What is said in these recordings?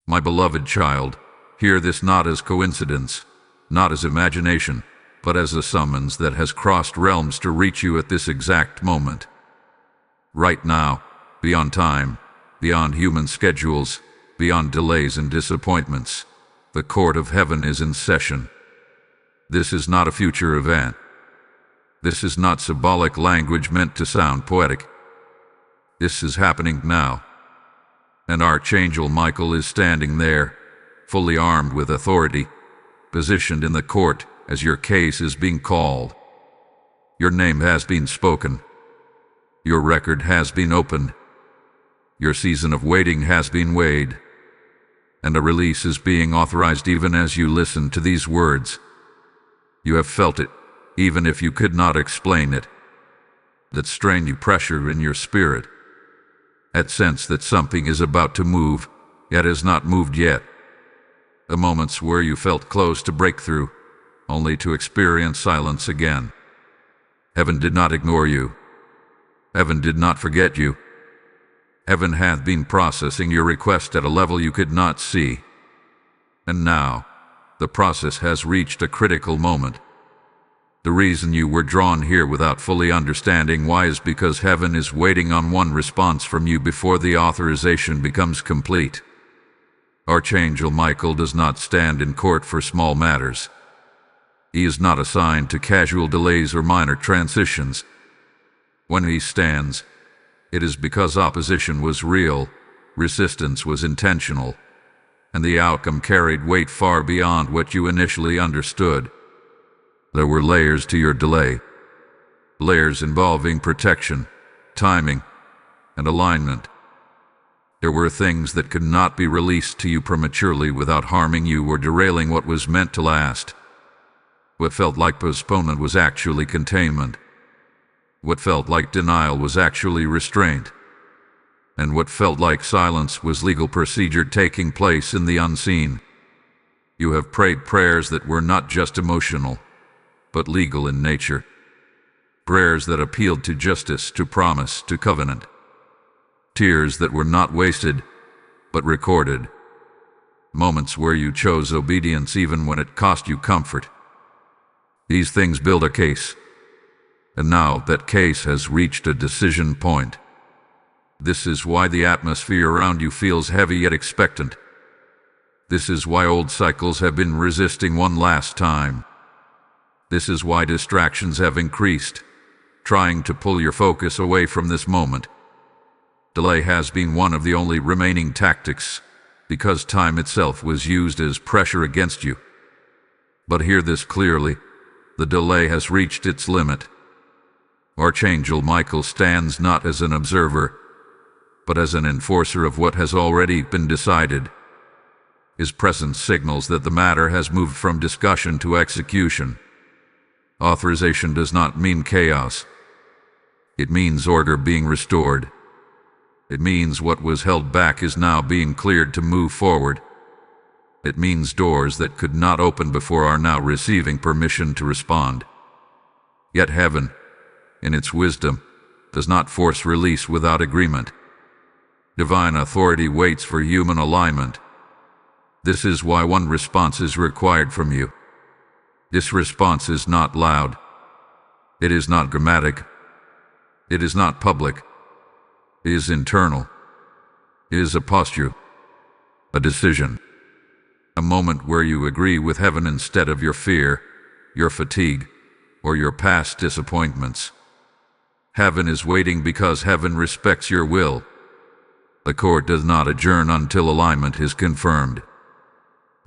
My beloved child, hear this not as coincidence, not as imagination, but as a summons that has crossed realms to reach you at this exact moment. Right now, beyond time, beyond human schedules, beyond delays and disappointments, the court of heaven is in session. This is not a future event. This is not symbolic language meant to sound poetic. This is happening now. And Archangel Michael is standing there, fully armed with authority, positioned in the court as your case is being called. Your name has been spoken. Your record has been opened. Your season of waiting has been weighed. And a release is being authorized even as you listen to these words. You have felt it, even if you could not explain it. That strain you pressure in your spirit. That sense that something is about to move, yet has not moved yet. The moments where you felt close to breakthrough, only to experience silence again. Heaven did not ignore you. Heaven did not forget you. Heaven hath been processing your request at a level you could not see. And now, the process has reached a critical moment. The reason you were drawn here without fully understanding why is because heaven is waiting on one response from you before the authorization becomes complete. Archangel Michael does not stand in court for small matters. He is not assigned to casual delays or minor transitions. When he stands, it is because opposition was real, resistance was intentional, and the outcome carried weight far beyond what you initially understood. There were layers to your delay, layers involving protection, timing, and alignment. There were things that could not be released to you prematurely without harming you or derailing what was meant to last. What felt like postponement was actually containment. What felt like denial was actually restraint. And what felt like silence was legal procedure taking place in the unseen. You have prayed prayers that were not just emotional, but legal in nature. Prayers that appealed to justice, to promise, to covenant. Tears that were not wasted, but recorded. Moments where you chose obedience even when it cost you comfort. These things build a case. And now that case has reached a decision point. This is why the atmosphere around you feels heavy yet expectant. This is why old cycles have been resisting one last time. This is why distractions have increased, trying to pull your focus away from this moment. Delay has been one of the only remaining tactics, because time itself was used as pressure against you. But hear this clearly, the delay has reached its limit. Archangel Michael stands not as an observer, but as an enforcer of what has already been decided. His presence signals that the matter has moved from discussion to execution. Authorization does not mean chaos. It means order being restored. It means what was held back is now being cleared to move forward. It means doors that could not open before are now receiving permission to respond. Yet heaven, in its wisdom, does not force release without agreement. Divine authority waits for human alignment. This is why one response is required from you. This response is not loud. It is not dramatic. It is not public. It is internal. It is a posture, a decision, a moment where you agree with heaven instead of your fear, your fatigue, or your past disappointments. Heaven is waiting because heaven respects your will. The court does not adjourn until alignment is confirmed.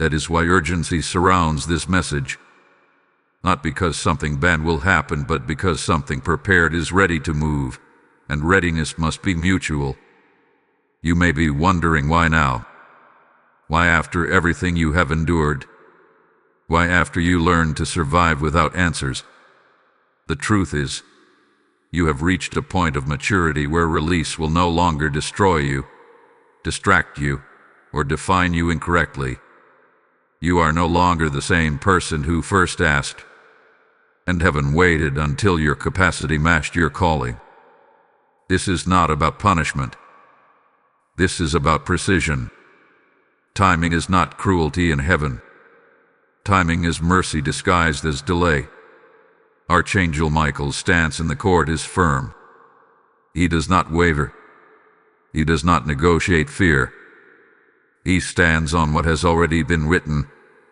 That is why urgency surrounds this message. Not because something bad will happen, but because something prepared is ready to move, and readiness must be mutual. You may be wondering why now? Why after everything you have endured? Why after you learned to survive without answers? The truth is, you have reached a point of maturity where release will no longer destroy you, distract you, or define you incorrectly. You are no longer the same person who first asked, and heaven waited until your capacity matched your calling. This is not about punishment. This is about precision. Timing is not cruelty in heaven. Timing is mercy disguised as delay. Archangel Michael's stance in the court is firm. He does not waver. He does not negotiate fear. He stands on what has already been written,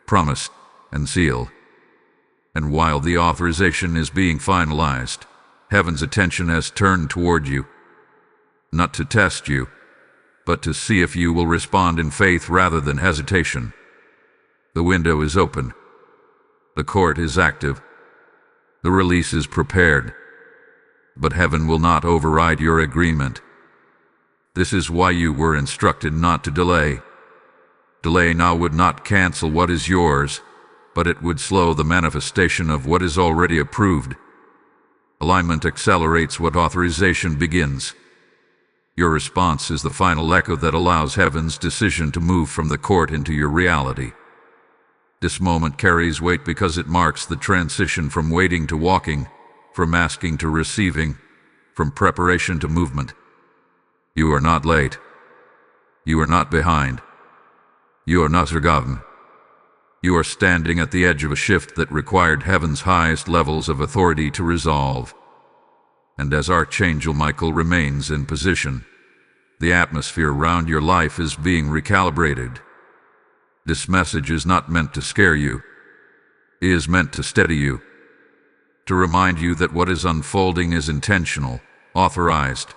promised, and sealed. And while the authorization is being finalized, heaven's attention has turned toward you, not to test you, but to see if you will respond in faith rather than hesitation. The window is open. The court is active. The release is prepared. But heaven will not override your agreement. This is why you were instructed not to delay. Delay now would not cancel what is yours, but it would slow the manifestation of what is already approved. Alignment accelerates what authorization begins. Your response is the final echo that allows heaven's decision to move from the court into your reality. This moment carries weight because it marks the transition from waiting to walking, from asking to receiving, from preparation to movement. You are not late. You are not behind. You are not forgotten. You are standing at the edge of a shift that required heaven's highest levels of authority to resolve. And as Archangel Michael remains in position, the atmosphere around your life is being recalibrated. This message is not meant to scare you. It is meant to steady you, to remind you that what is unfolding is intentional, authorized,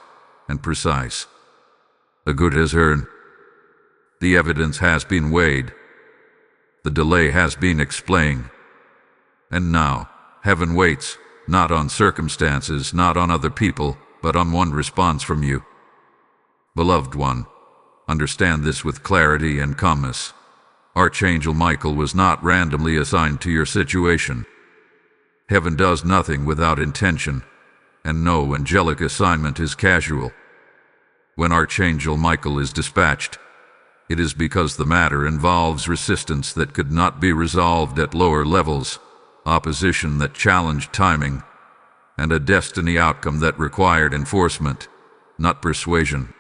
and precise. The good has heard. The evidence has been weighed. The delay has been explained. And now, heaven waits, not on circumstances, not on other people, but on one response from you. Beloved one, understand this with clarity and calmness. Archangel Michael was not randomly assigned to your situation. Heaven does nothing without intention, and no angelic assignment is casual. When Archangel Michael is dispatched, it is because the matter involves resistance that could not be resolved at lower levels, opposition that challenged timing, and a destiny outcome that required enforcement, not persuasion.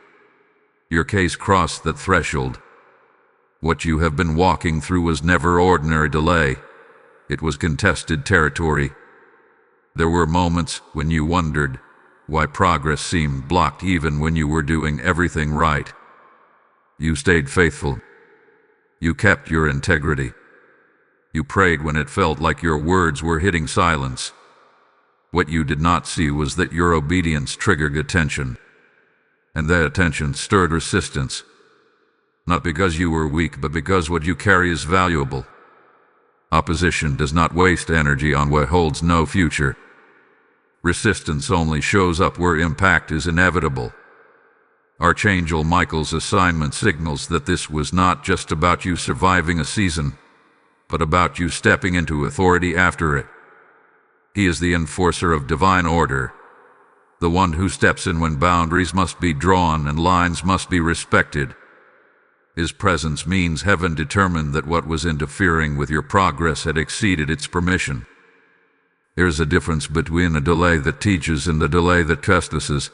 Your case crossed that threshold. What you have been walking through was never ordinary delay. It was contested territory. There were moments when you wondered why progress seemed blocked even when you were doing everything right. You stayed faithful. You kept your integrity. You prayed when it felt like your words were hitting silence. What you did not see was that your obedience triggered attention, and that attention stirred resistance. Not because you were weak, but because what you carry is valuable. Opposition does not waste energy on what holds no future. Resistance only shows up where impact is inevitable. Archangel Michael's assignment signals that this was not just about you surviving a season, but about you stepping into authority after it. He is the enforcer of divine order, the one who steps in when boundaries must be drawn and lines must be respected. His presence means heaven determined that what was interfering with your progress had exceeded its permission. There is a difference between a delay that teaches and a delay that trespasses.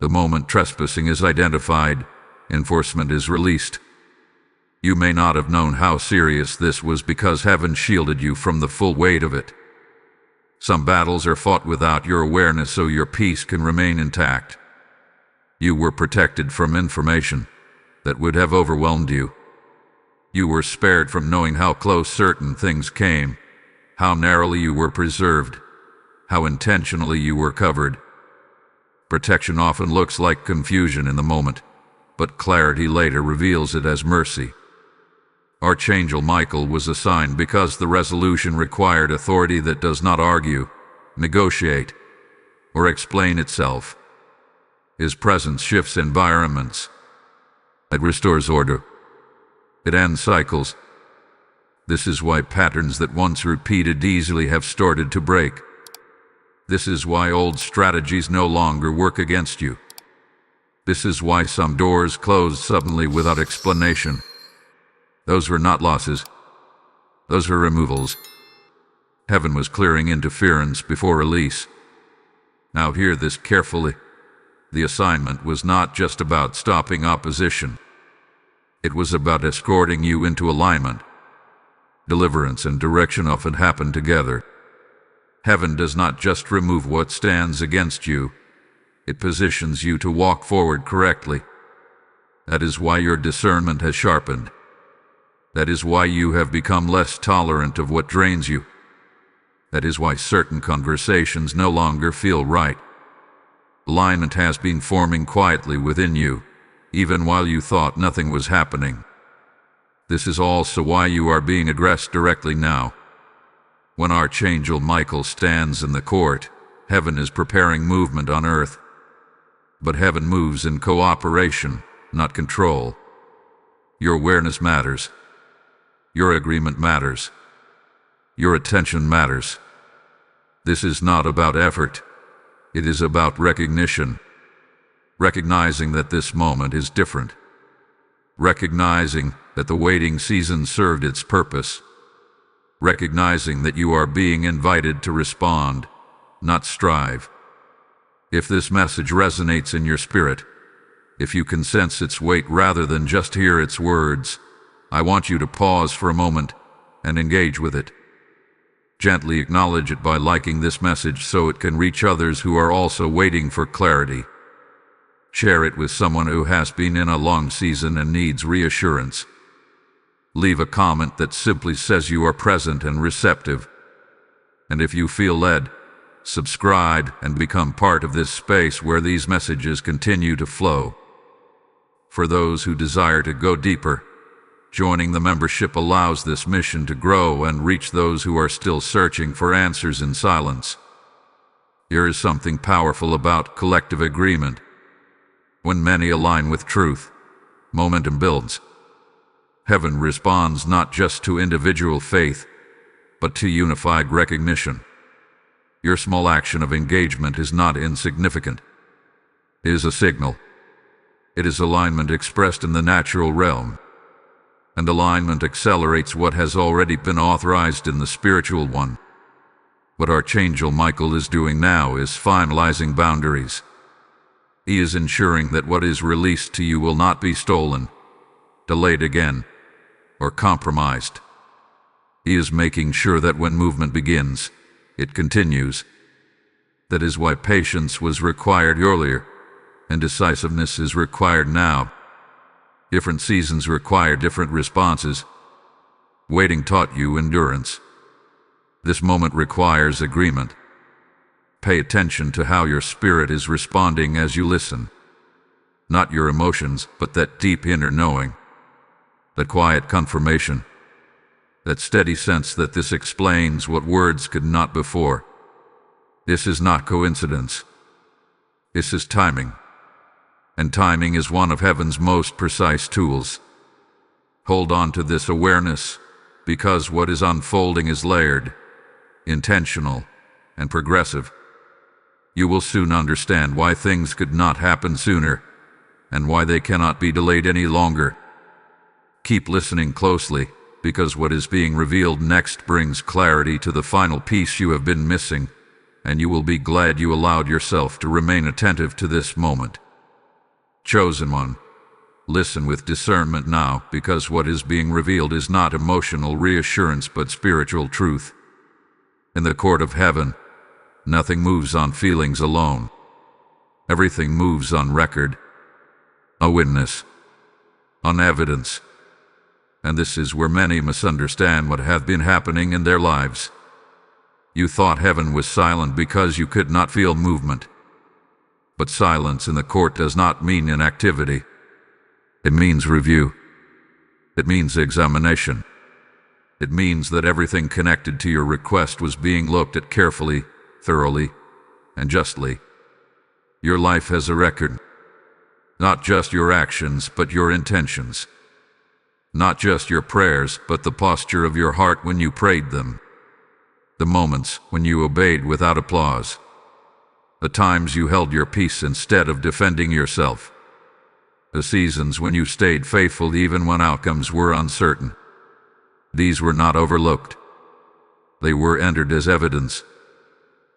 The moment trespassing is identified, enforcement is released. You may not have known how serious this was because heaven shielded you from the full weight of it. Some battles are fought without your awareness so your peace can remain intact. You were protected from information that would have overwhelmed you. You were spared from knowing how close certain things came, how narrowly you were preserved, how intentionally you were covered. Protection often looks like confusion in the moment, but clarity later reveals it as mercy. Archangel Michael was assigned because the resolution required authority that does not argue, negotiate, or explain itself. His presence shifts environments. It restores order. It ends cycles. This is why patterns that once repeated easily have started to break. This is why old strategies no longer work against you. This is why some doors closed suddenly without explanation. Those were not losses. Those were removals. Heaven was clearing interference before release. Now hear this carefully. The assignment was not just about stopping opposition. It was about escorting you into alignment. Deliverance and direction often happen together. Heaven does not just remove what stands against you, it positions you to walk forward correctly. That is why your discernment has sharpened. That is why you have become less tolerant of what drains you. That is why certain conversations no longer feel right. Alignment has been forming quietly within you, even while you thought nothing was happening. This is also why you are being addressed directly now. When Archangel Michael stands in the court, heaven is preparing movement on earth. But heaven moves in cooperation, not control. Your awareness matters. Your agreement matters. Your attention matters. This is not about effort. It is about recognition. Recognizing that this moment is different. Recognizing that the waiting season served its purpose. Recognizing that you are being invited to respond, not strive. If this message resonates in your spirit, if you can sense its weight rather than just hear its words, I want you to pause for a moment and engage with it. Gently acknowledge it by liking this message so it can reach others who are also waiting for clarity. Share it with someone who has been in a long season and needs reassurance. Leave a comment that simply says you are present and receptive. And if you feel led, subscribe and become part of this space where these messages continue to flow. For those who desire to go deeper, joining the membership allows this mission to grow and reach those who are still searching for answers in silence. There is something powerful about collective agreement. When many align with truth, momentum builds. Heaven responds not just to individual faith, but to unified recognition. Your small action of engagement is not insignificant. It is a signal. It is alignment expressed in the natural realm. And alignment accelerates what has already been authorized in the spiritual one. What Archangel Michael is doing now is finalizing boundaries. He is ensuring that what is released to you will not be stolen, delayed again, or compromised. He is making sure that when movement begins, it continues. That is why patience was required earlier, and decisiveness is required now. Different seasons require different responses. Waiting taught you endurance. This moment requires agreement. Pay attention to how your spirit is responding as you listen. Not your emotions, but that deep inner knowing. That quiet confirmation. That steady sense that this explains what words could not before. This is not coincidence. This is timing. And timing is one of heaven's most precise tools. Hold on to this awareness, because what is unfolding is layered, intentional, and progressive. You will soon understand why things could not happen sooner, and why they cannot be delayed any longer. Keep listening closely, because what is being revealed next brings clarity to the final piece you have been missing, and you will be glad you allowed yourself to remain attentive to this moment. Chosen one, listen with discernment now, because what is being revealed is not emotional reassurance but spiritual truth. In the court of heaven, nothing moves on feelings alone. Everything moves on record, a witness, on evidence. And this is where many misunderstand what has been happening in their lives. You thought heaven was silent because you could not feel movement. But silence in the court does not mean inactivity. It means review. It means examination. It means that everything connected to your request was being looked at carefully, thoroughly, and justly. Your life has a record. Not just your actions, but your intentions. Not just your prayers, but the posture of your heart when you prayed them. The moments when you obeyed without applause. The times you held your peace instead of defending yourself. The seasons when you stayed faithful even when outcomes were uncertain. These were not overlooked. They were entered as evidence.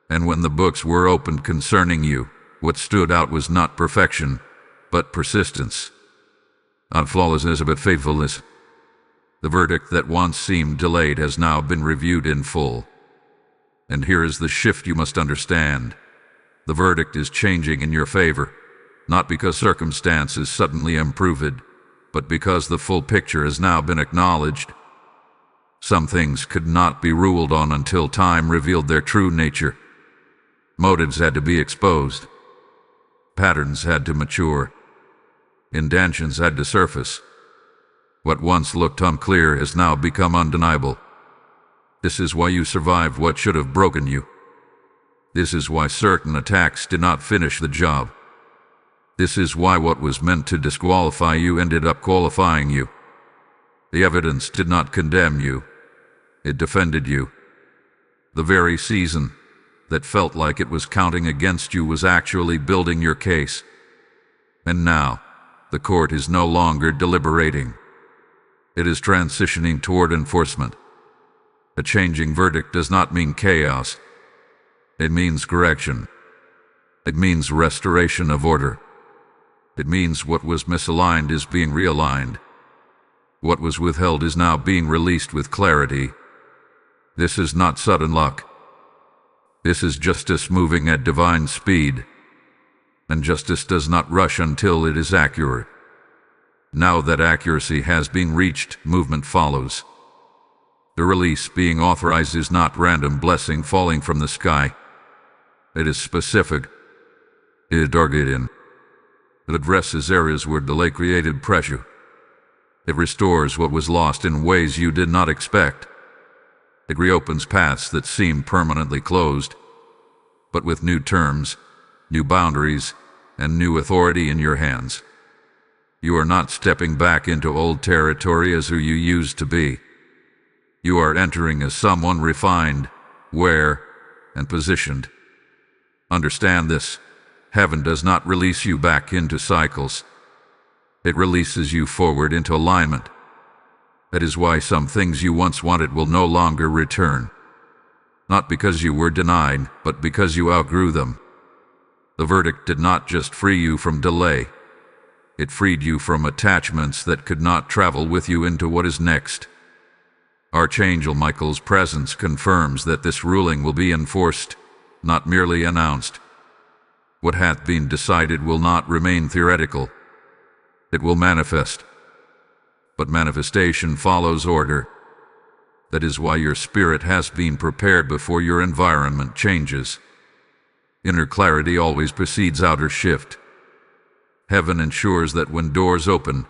And when the books were opened concerning you, what stood out was not perfection, but persistence. on flawlessness but faithfulness. The verdict that once seemed delayed has now been reviewed in full. And here is the shift you must understand. The verdict is changing in your favor, not because circumstances suddenly improved, but because the full picture has now been acknowledged. Some things could not be ruled on until time revealed their true nature. Motives had to be exposed. Patterns had to mature. Intentions had to surface. What once looked unclear has now become undeniable. This is why you survived what should have broken you. This is why certain attacks did not finish the job. This is why what was meant to disqualify you ended up qualifying you. The evidence did not condemn you. It defended you. The very season that felt like it was counting against you was actually building your case. And now, the court is no longer deliberating. It is transitioning toward enforcement. A changing verdict does not mean chaos. It means correction. It means restoration of order. It means what was misaligned is being realigned. What was withheld is now being released with clarity. This is not sudden luck. This is justice moving at divine speed. And justice does not rush until it is accurate. Now that accuracy has been reached, movement follows. The release being authorized is not random blessing falling from the sky. It is specific. It is targeted. It addresses areas where delay created pressure. It restores what was lost in ways you did not expect. It reopens paths that seemed permanently closed, but with new terms, new boundaries, and new authority in your hands. You are not stepping back into old territory as who you used to be. You are entering as someone refined, aware, and positioned. Understand this. Heaven does not release you back into cycles. It releases you forward into alignment. That is why some things you once wanted will no longer return. Not because you were denied, but because you outgrew them. The verdict did not just free you from delay. It freed you from attachments that could not travel with you into what is next. Archangel Michael's presence confirms that this ruling will be enforced, not merely announced. What hath been decided will not remain theoretical. It will manifest. But manifestation follows order. That is why your spirit has been prepared before your environment changes. Inner clarity always precedes outer shift. Heaven ensures that when doors open,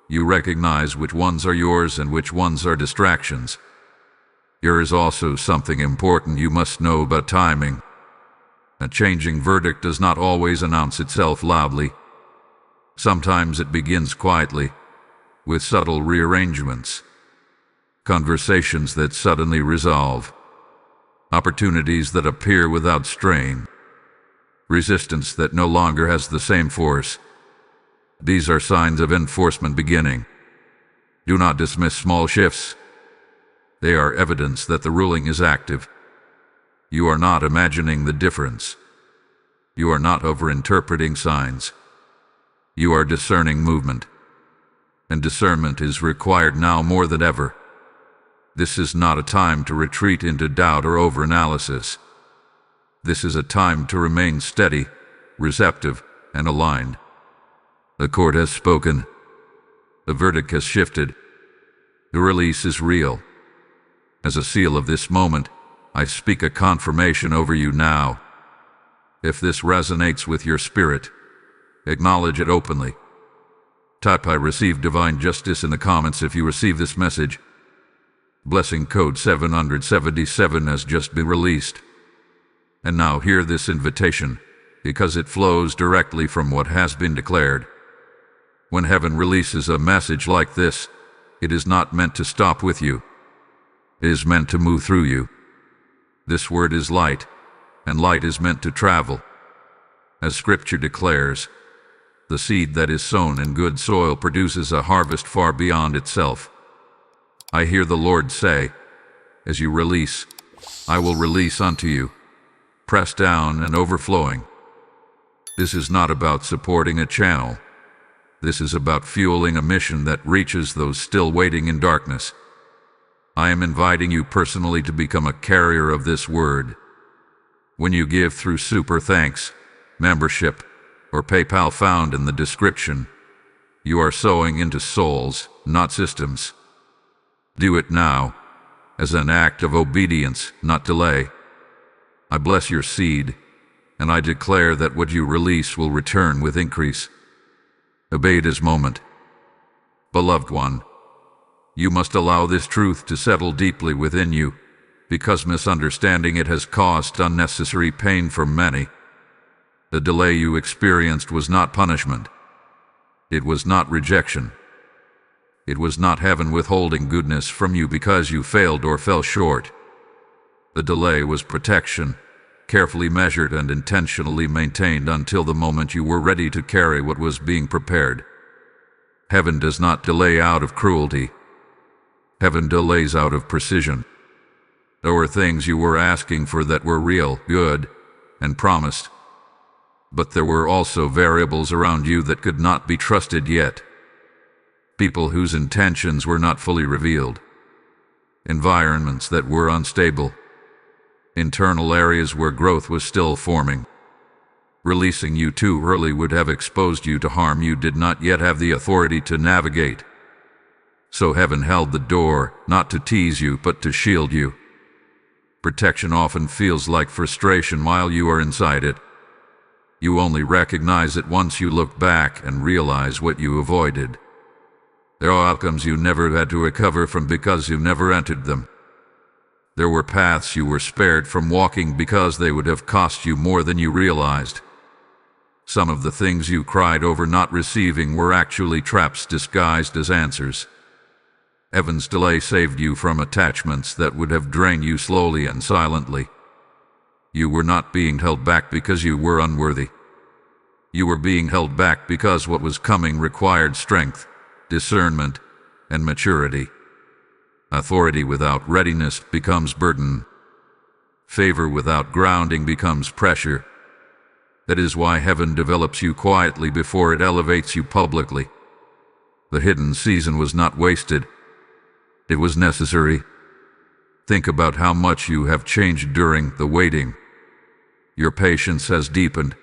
you recognize which ones are yours and which ones are distractions. There is also something important you must know about timing. A changing verdict does not always announce itself loudly. Sometimes it begins quietly, with subtle rearrangements. Conversations that suddenly resolve. Opportunities that appear without strain. Resistance that no longer has the same force. These are signs of enforcement beginning. Do not dismiss small shifts. They are evidence that the ruling is active. You are not imagining the difference. You are not overinterpreting signs. You are discerning movement. And discernment is required now more than ever. This is not a time to retreat into doubt or overanalysis. This is a time to remain steady, receptive, and aligned. The court has spoken. The verdict has shifted. The release is real. As a seal of this moment, I speak a confirmation over you now. If this resonates with your spirit, acknowledge it openly. Type "I receive divine justice" in the comments if you receive this message. Blessing code 777 has just been released. And now hear this invitation, because it flows directly from what has been declared. When heaven releases a message like this, it is not meant to stop with you. It is meant to move through you. This word is light, and light is meant to travel. As Scripture declares, the seed that is sown in good soil produces a harvest far beyond itself. I hear the Lord say, as you release, I will release unto you, pressed down and overflowing. This is not about supporting a channel. This is about fueling a mission that reaches those still waiting in darkness. I am inviting you personally to become a carrier of this word. When you give through Super Thanks, membership, or PayPal found in the description, you are sowing into souls, not systems. Do it now, as an act of obedience, not delay. I bless your seed, and I declare that what you release will return with increase. Obey this moment. Beloved one, you must allow this truth to settle deeply within you, because misunderstanding it has caused unnecessary pain for many. The delay you experienced was not punishment. It was not rejection. It was not heaven withholding goodness from you because you failed or fell short. The delay was protection, carefully measured and intentionally maintained until the moment you were ready to carry what was being prepared. Heaven does not delay out of cruelty. Heaven delays out of precision. There were things you were asking for that were real, good, and promised. But there were also variables around you that could not be trusted yet. People whose intentions were not fully revealed. Environments that were unstable. Internal areas where growth was still forming. Releasing you too early would have exposed you to harm you did not yet have the authority to navigate. So heaven held the door, not to tease you, but to shield you. Protection often feels like frustration while you are inside it. You only recognize it once you look back and realize what you avoided. There are outcomes you never had to recover from because you never entered them. There were paths you were spared from walking because they would have cost you more than you realized. Some of the things you cried over not receiving were actually traps disguised as answers. Heaven's delay saved you from attachments that would have drained you slowly and silently. You were not being held back because you were unworthy. You were being held back because what was coming required strength, discernment, and maturity. Authority without readiness becomes burden. Favor without grounding becomes pressure. That is why heaven develops you quietly before it elevates you publicly. The hidden season was not wasted. It was necessary. Think about how much you have changed during the waiting. Your patience has deepened.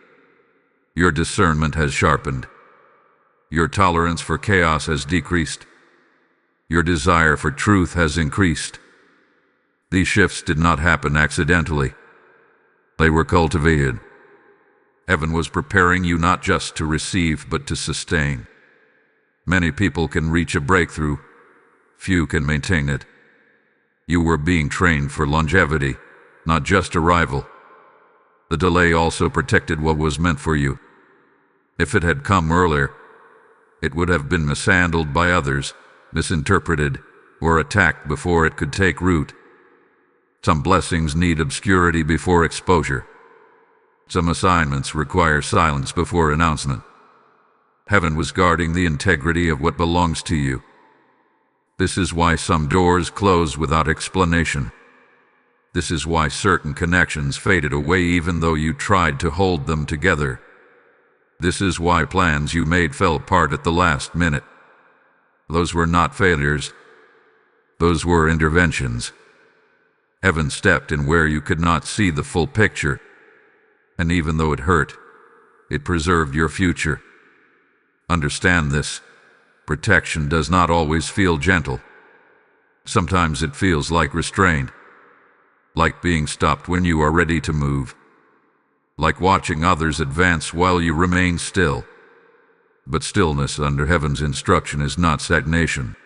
Your discernment has sharpened. Your tolerance for chaos has decreased. Your desire for truth has increased. These shifts did not happen accidentally. They were cultivated. Heaven was preparing you not just to receive, but to sustain. Many people can reach a breakthrough. Few can maintain it. You were being trained for longevity, not just arrival. The delay also protected what was meant for you. If it had come earlier, it would have been mishandled by others, misinterpreted, or attacked before it could take root. Some blessings need obscurity before exposure. Some assignments require silence before announcement. Heaven was guarding the integrity of what belongs to you. This is why some doors close without explanation. This is why certain connections faded away even though you tried to hold them together. This is why plans you made fell apart at the last minute. Those were not failures. Those were interventions. Heaven stepped in where you could not see the full picture. And even though it hurt, it preserved your future. Understand this. Protection does not always feel gentle. Sometimes it feels like restraint. Like being stopped when you are ready to move. Like watching others advance while you remain still. But stillness under heaven's instruction is not stagnation.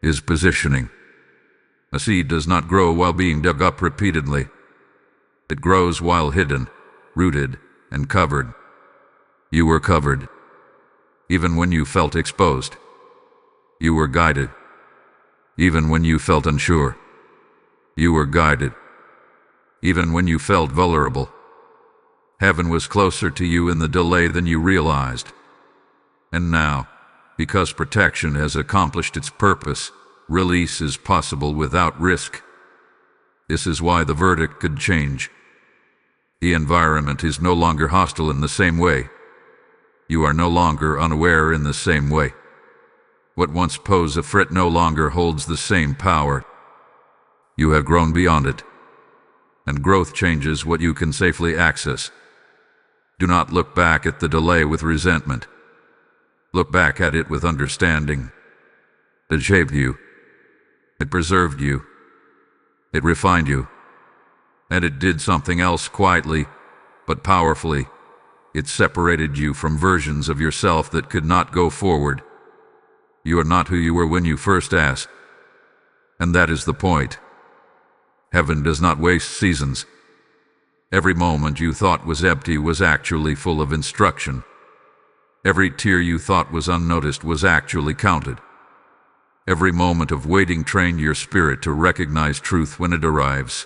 It is positioning. A seed does not grow while being dug up repeatedly. It grows while hidden, rooted, and covered. You were covered. Even when you felt exposed. You were guided. Even when you felt unsure. You were guided. Even when you felt vulnerable. Heaven was closer to you in the delay than you realized. And now, because protection has accomplished its purpose, release is possible without risk. This is why the verdict could change. The environment is no longer hostile in the same way. You are no longer unaware in the same way. What once posed a threat no longer holds the same power. You have grown beyond it, and growth changes what you can safely access. Do not look back at the delay with resentment. Look back at it with understanding. It shaped you. It preserved you. It refined you. And it did something else quietly, but powerfully. It separated you from versions of yourself that could not go forward. You are not who you were when you first asked. And that is the point. Heaven does not waste seasons. Every moment you thought was empty was actually full of instruction. Every tear you thought was unnoticed was actually counted. Every moment of waiting trained your spirit to recognize truth when it arrives.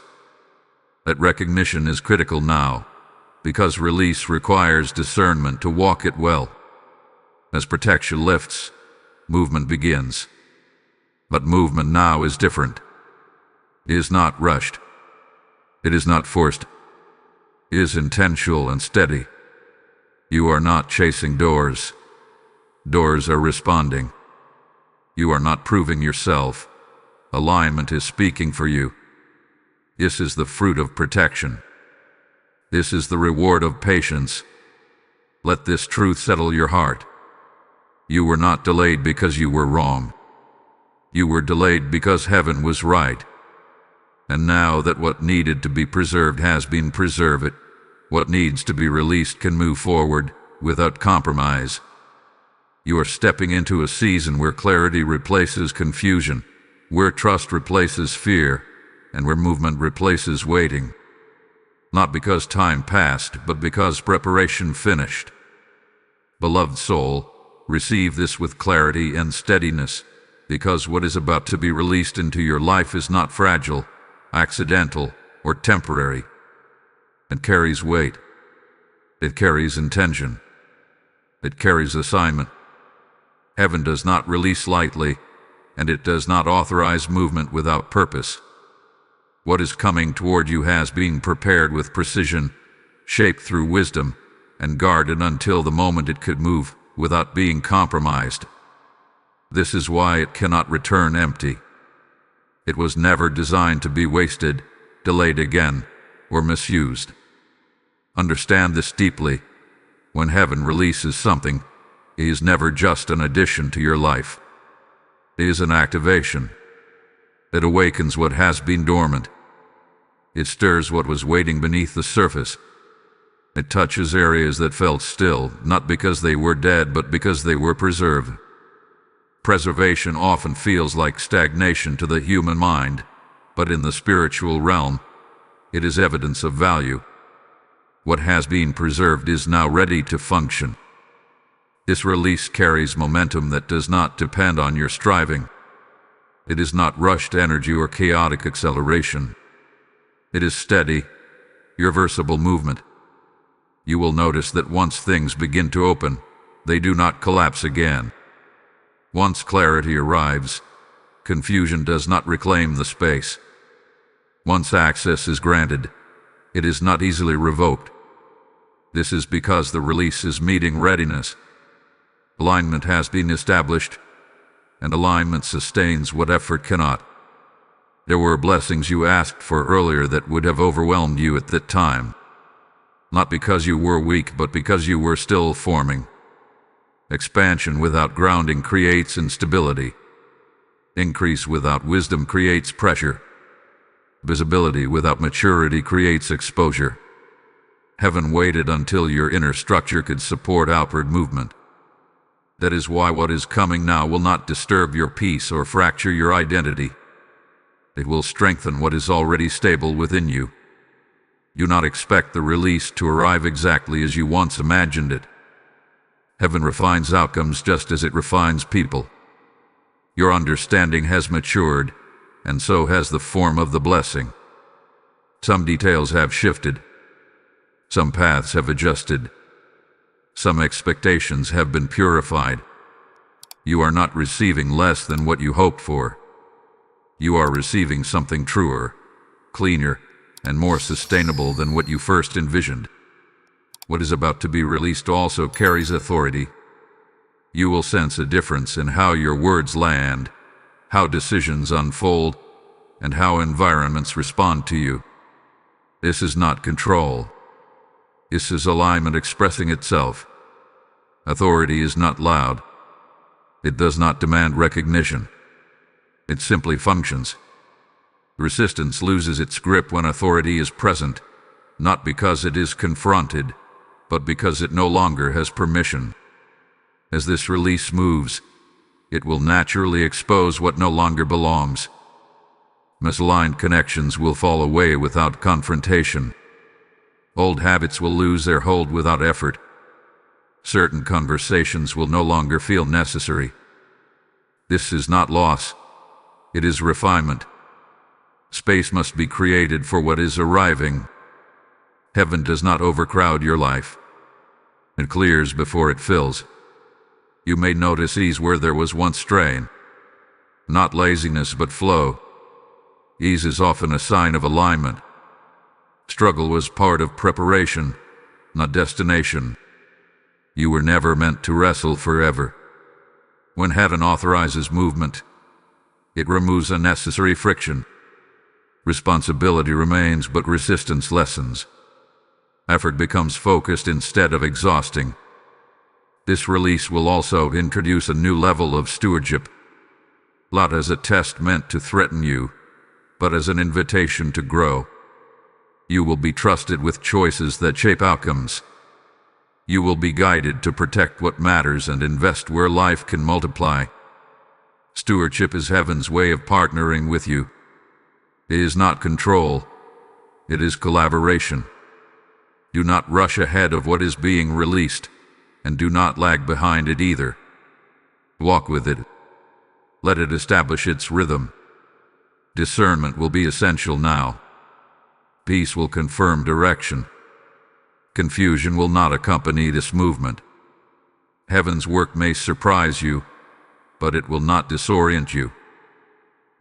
That recognition is critical now, because release requires discernment to walk it well. As protection lifts, movement begins. But movement now is different. It is not rushed. It is not forced. It is intentional and steady. You are not chasing doors. Doors are responding. You are not proving yourself. Alignment is speaking for you. This is the fruit of protection. This is the reward of patience. Let this truth settle your heart. You were not delayed because you were wrong. You were delayed because heaven was right. And now that what needed to be preserved has been preserved, what needs to be released can move forward without compromise. You are stepping into a season where clarity replaces confusion, where trust replaces fear, and where movement replaces waiting. Not because time passed, but because preparation finished. Beloved soul, receive this with clarity and steadiness, because what is about to be released into your life is not fragile, accidental, or temporary. It carries weight. It carries intention. It carries assignment. Heaven does not release lightly, and it does not authorize movement without purpose. What is coming toward you has been prepared with precision, shaped through wisdom, and guarded until the moment it could move without being compromised. This is why it cannot return empty. It was never designed to be wasted, delayed again, or misused. Understand this deeply. When heaven releases something, it is never just an addition to your life. It is an activation. It awakens what has been dormant. It stirs what was waiting beneath the surface. It touches areas that felt still, not because they were dead, but because they were preserved. Preservation often feels like stagnation to the human mind, but in the spiritual realm, it is evidence of value. What has been preserved is now ready to function. This release carries momentum that does not depend on your striving. It is not rushed energy or chaotic acceleration. It is steady, irreversible movement. You will notice that once things begin to open, they do not collapse again. Once clarity arrives, confusion does not reclaim the space. Once access is granted, it is not easily revoked. This is because the release is meeting readiness. Alignment has been established, and alignment sustains what effort cannot. There were blessings you asked for earlier that would have overwhelmed you at that time. Not because you were weak, but because you were still forming. Expansion without grounding creates instability. Increase without wisdom creates pressure. Visibility without maturity creates exposure. Heaven waited until your inner structure could support outward movement. That is why what is coming now will not disturb your peace or fracture your identity. It will strengthen what is already stable within you. Do not expect the release to arrive exactly as you once imagined it. Heaven refines outcomes just as it refines people. Your understanding has matured, and so has the form of the blessing. Some details have shifted. Some paths have adjusted. Some expectations have been purified. You are not receiving less than what you hoped for. You are receiving something truer, cleaner, and more sustainable than what you first envisioned. What is about to be released also carries authority. You will sense a difference in how your words land, how decisions unfold, and how environments respond to you. This is not control. This is alignment expressing itself. Authority is not loud. It does not demand recognition. It simply functions. Resistance loses its grip when authority is present, not because it is confronted, but because it no longer has permission. As this release moves, it will naturally expose what no longer belongs. Misaligned connections will fall away without confrontation. Old habits will lose their hold without effort. Certain conversations will no longer feel necessary. This is not loss. It is refinement. Space must be created for what is arriving. Heaven does not overcrowd your life. It clears before it fills. You may notice ease where there was once strain. Not laziness, but flow. Ease is often a sign of alignment. Struggle was part of preparation, not destination. You were never meant to wrestle forever. When heaven authorizes movement, it removes unnecessary friction. Responsibility remains, but resistance lessens. Effort becomes focused instead of exhausting. This release will also introduce a new level of stewardship, not as a test meant to threaten you, but as an invitation to grow. You will be trusted with choices that shape outcomes. You will be guided to protect what matters and invest where life can multiply. Stewardship is heaven's way of partnering with you. It is not control. It is collaboration. Do not rush ahead of what is being released, and do not lag behind it either. Walk with it. Let it establish its rhythm. Discernment will be essential now. Peace will confirm direction. Confusion will not accompany this movement. Heaven's work may surprise you, but it will not disorient you.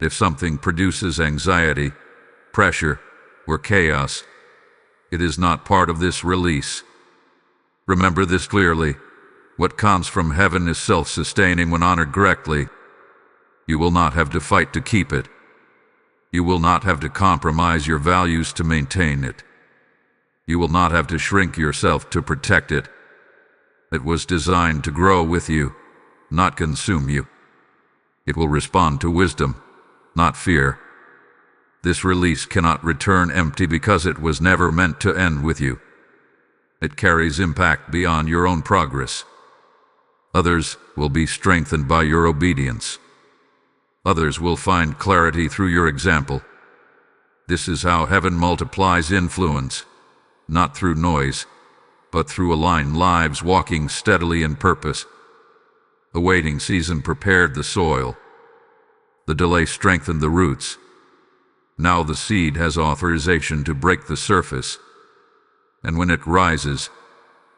If something produces anxiety, pressure, or chaos, it is not part of this release. Remember this clearly. What comes from heaven is self-sustaining when honored correctly. You will not have to fight to keep it. You will not have to compromise your values to maintain it. You will not have to shrink yourself to protect it. It was designed to grow with you, not consume you. It will respond to wisdom, not fear. This release cannot return empty because it was never meant to end with you. It carries impact beyond your own progress. Others will be strengthened by your obedience. Others will find clarity through your example. This is how heaven multiplies influence, not through noise, but through aligned lives walking steadily in purpose. The waiting season prepared the soil. The delay strengthened the roots. Now the seed has authorization to break the surface. And when it rises,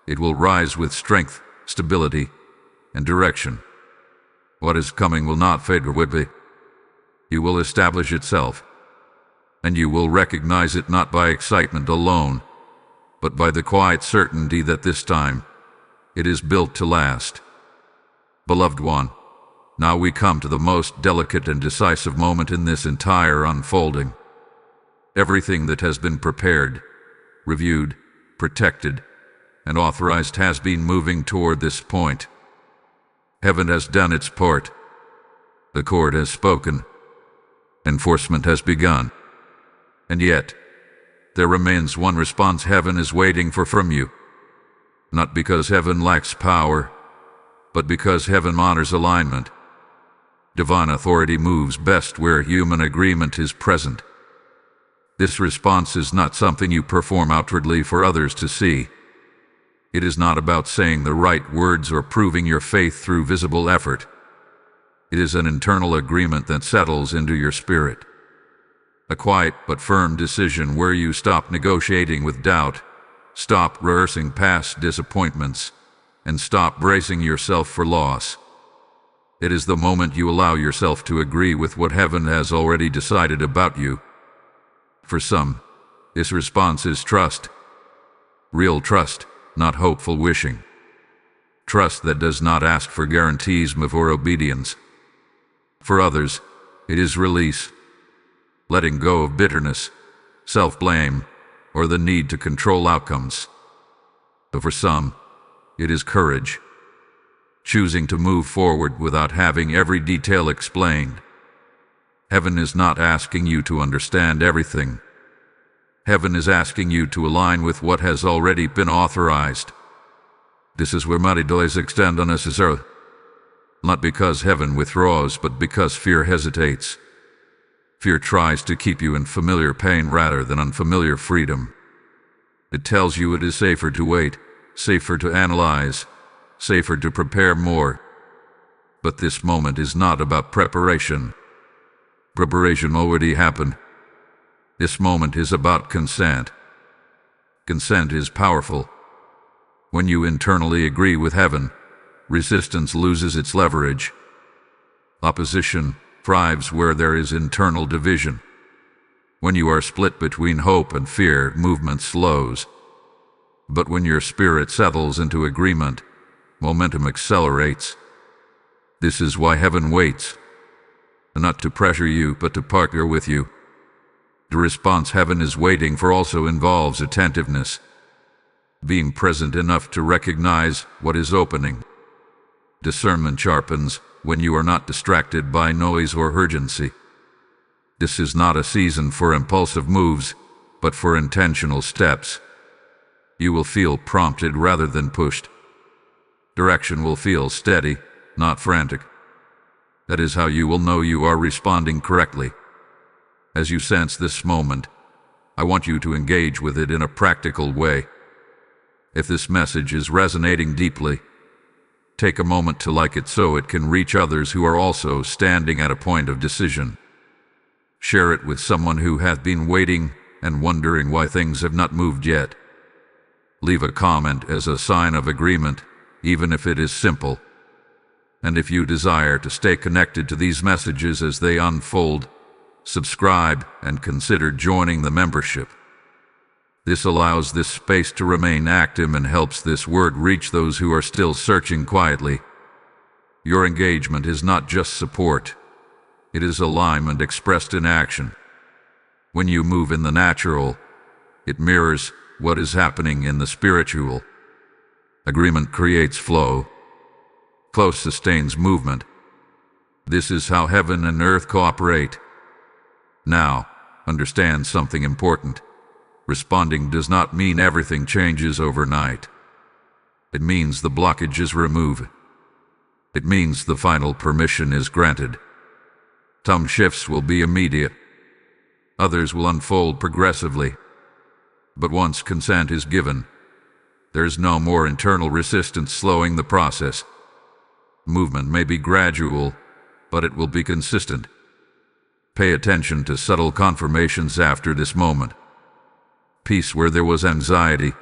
it will rise with strength, stability, and direction. What is coming will not fade or would be. It will establish itself, and you will recognize it not by excitement alone, but by the quiet certainty that this time it is built to last. Beloved one, now we come to the most delicate and decisive moment in this entire unfolding. Everything that has been prepared, reviewed, protected, and authorized has been moving toward this point. Heaven has done its part. The court has spoken. Enforcement has begun. And yet, there remains one response heaven is waiting for from you. Not because heaven lacks power, but because heaven honors alignment. Divine authority moves best where human agreement is present. This response is not something you perform outwardly for others to see. It is not about saying the right words or proving your faith through visible effort. It is an internal agreement that settles into your spirit. A quiet but firm decision where you stop negotiating with doubt, stop rehearsing past disappointments, and stop bracing yourself for loss. It is the moment you allow yourself to agree with what heaven has already decided about you. For some, this response is trust. Real trust, not hopeful wishing. Trust that does not ask for guarantees before obedience. For others, it is release, letting go of bitterness, self-blame, or the need to control outcomes. But for some, it is courage, choosing to move forward without having every detail explained. Heaven is not asking you to understand everything. Heaven is asking you to align with what has already been authorized. This is where mighty delays extend unnecessarily. Not because heaven withdraws, but because fear hesitates. Fear tries to keep you in familiar pain rather than unfamiliar freedom. It tells you it is safer to wait, safer to analyze, safer to prepare more. But this moment is not about preparation. Preparation already happened. This moment is about consent. Consent is powerful. When you internally agree with heaven, resistance loses its leverage. Opposition thrives where there is internal division. When you are split between hope and fear, movement slows. But when your spirit settles into agreement, momentum accelerates. This is why heaven waits. Not to pressure you, but to partner with you. The response heaven is waiting for also involves attentiveness, being present enough to recognize what is opening. Discernment sharpens when you are not distracted by noise or urgency. This is not a season for impulsive moves, but for intentional steps. You will feel prompted rather than pushed. Direction will feel steady, not frantic. That is how you will know you are responding correctly. As you sense this moment, I want you to engage with it in a practical way. If this message is resonating deeply, take a moment to like it so it can reach others who are also standing at a point of decision. Share it with someone who has been waiting and wondering why things have not moved yet. Leave a comment as a sign of agreement, even if it is simple. And if you desire to stay connected to these messages as they unfold, subscribe and consider joining the membership. This allows this space to remain active and helps this word reach those who are still searching quietly. Your engagement is not just support. It is alignment expressed in action. When you move in the natural, it mirrors what is happening in the spiritual. Agreement creates flow. Flow sustains movement. This is how heaven and earth cooperate. Now, understand something important. Responding does not mean everything changes overnight. It means the blockage is removed. It means the final permission is granted. Some shifts will be immediate. Others will unfold progressively. But once consent is given, there is no more internal resistance slowing the process. Movement may be gradual, but it will be consistent. Pay attention to subtle confirmations after this moment. Peace where there was anxiety.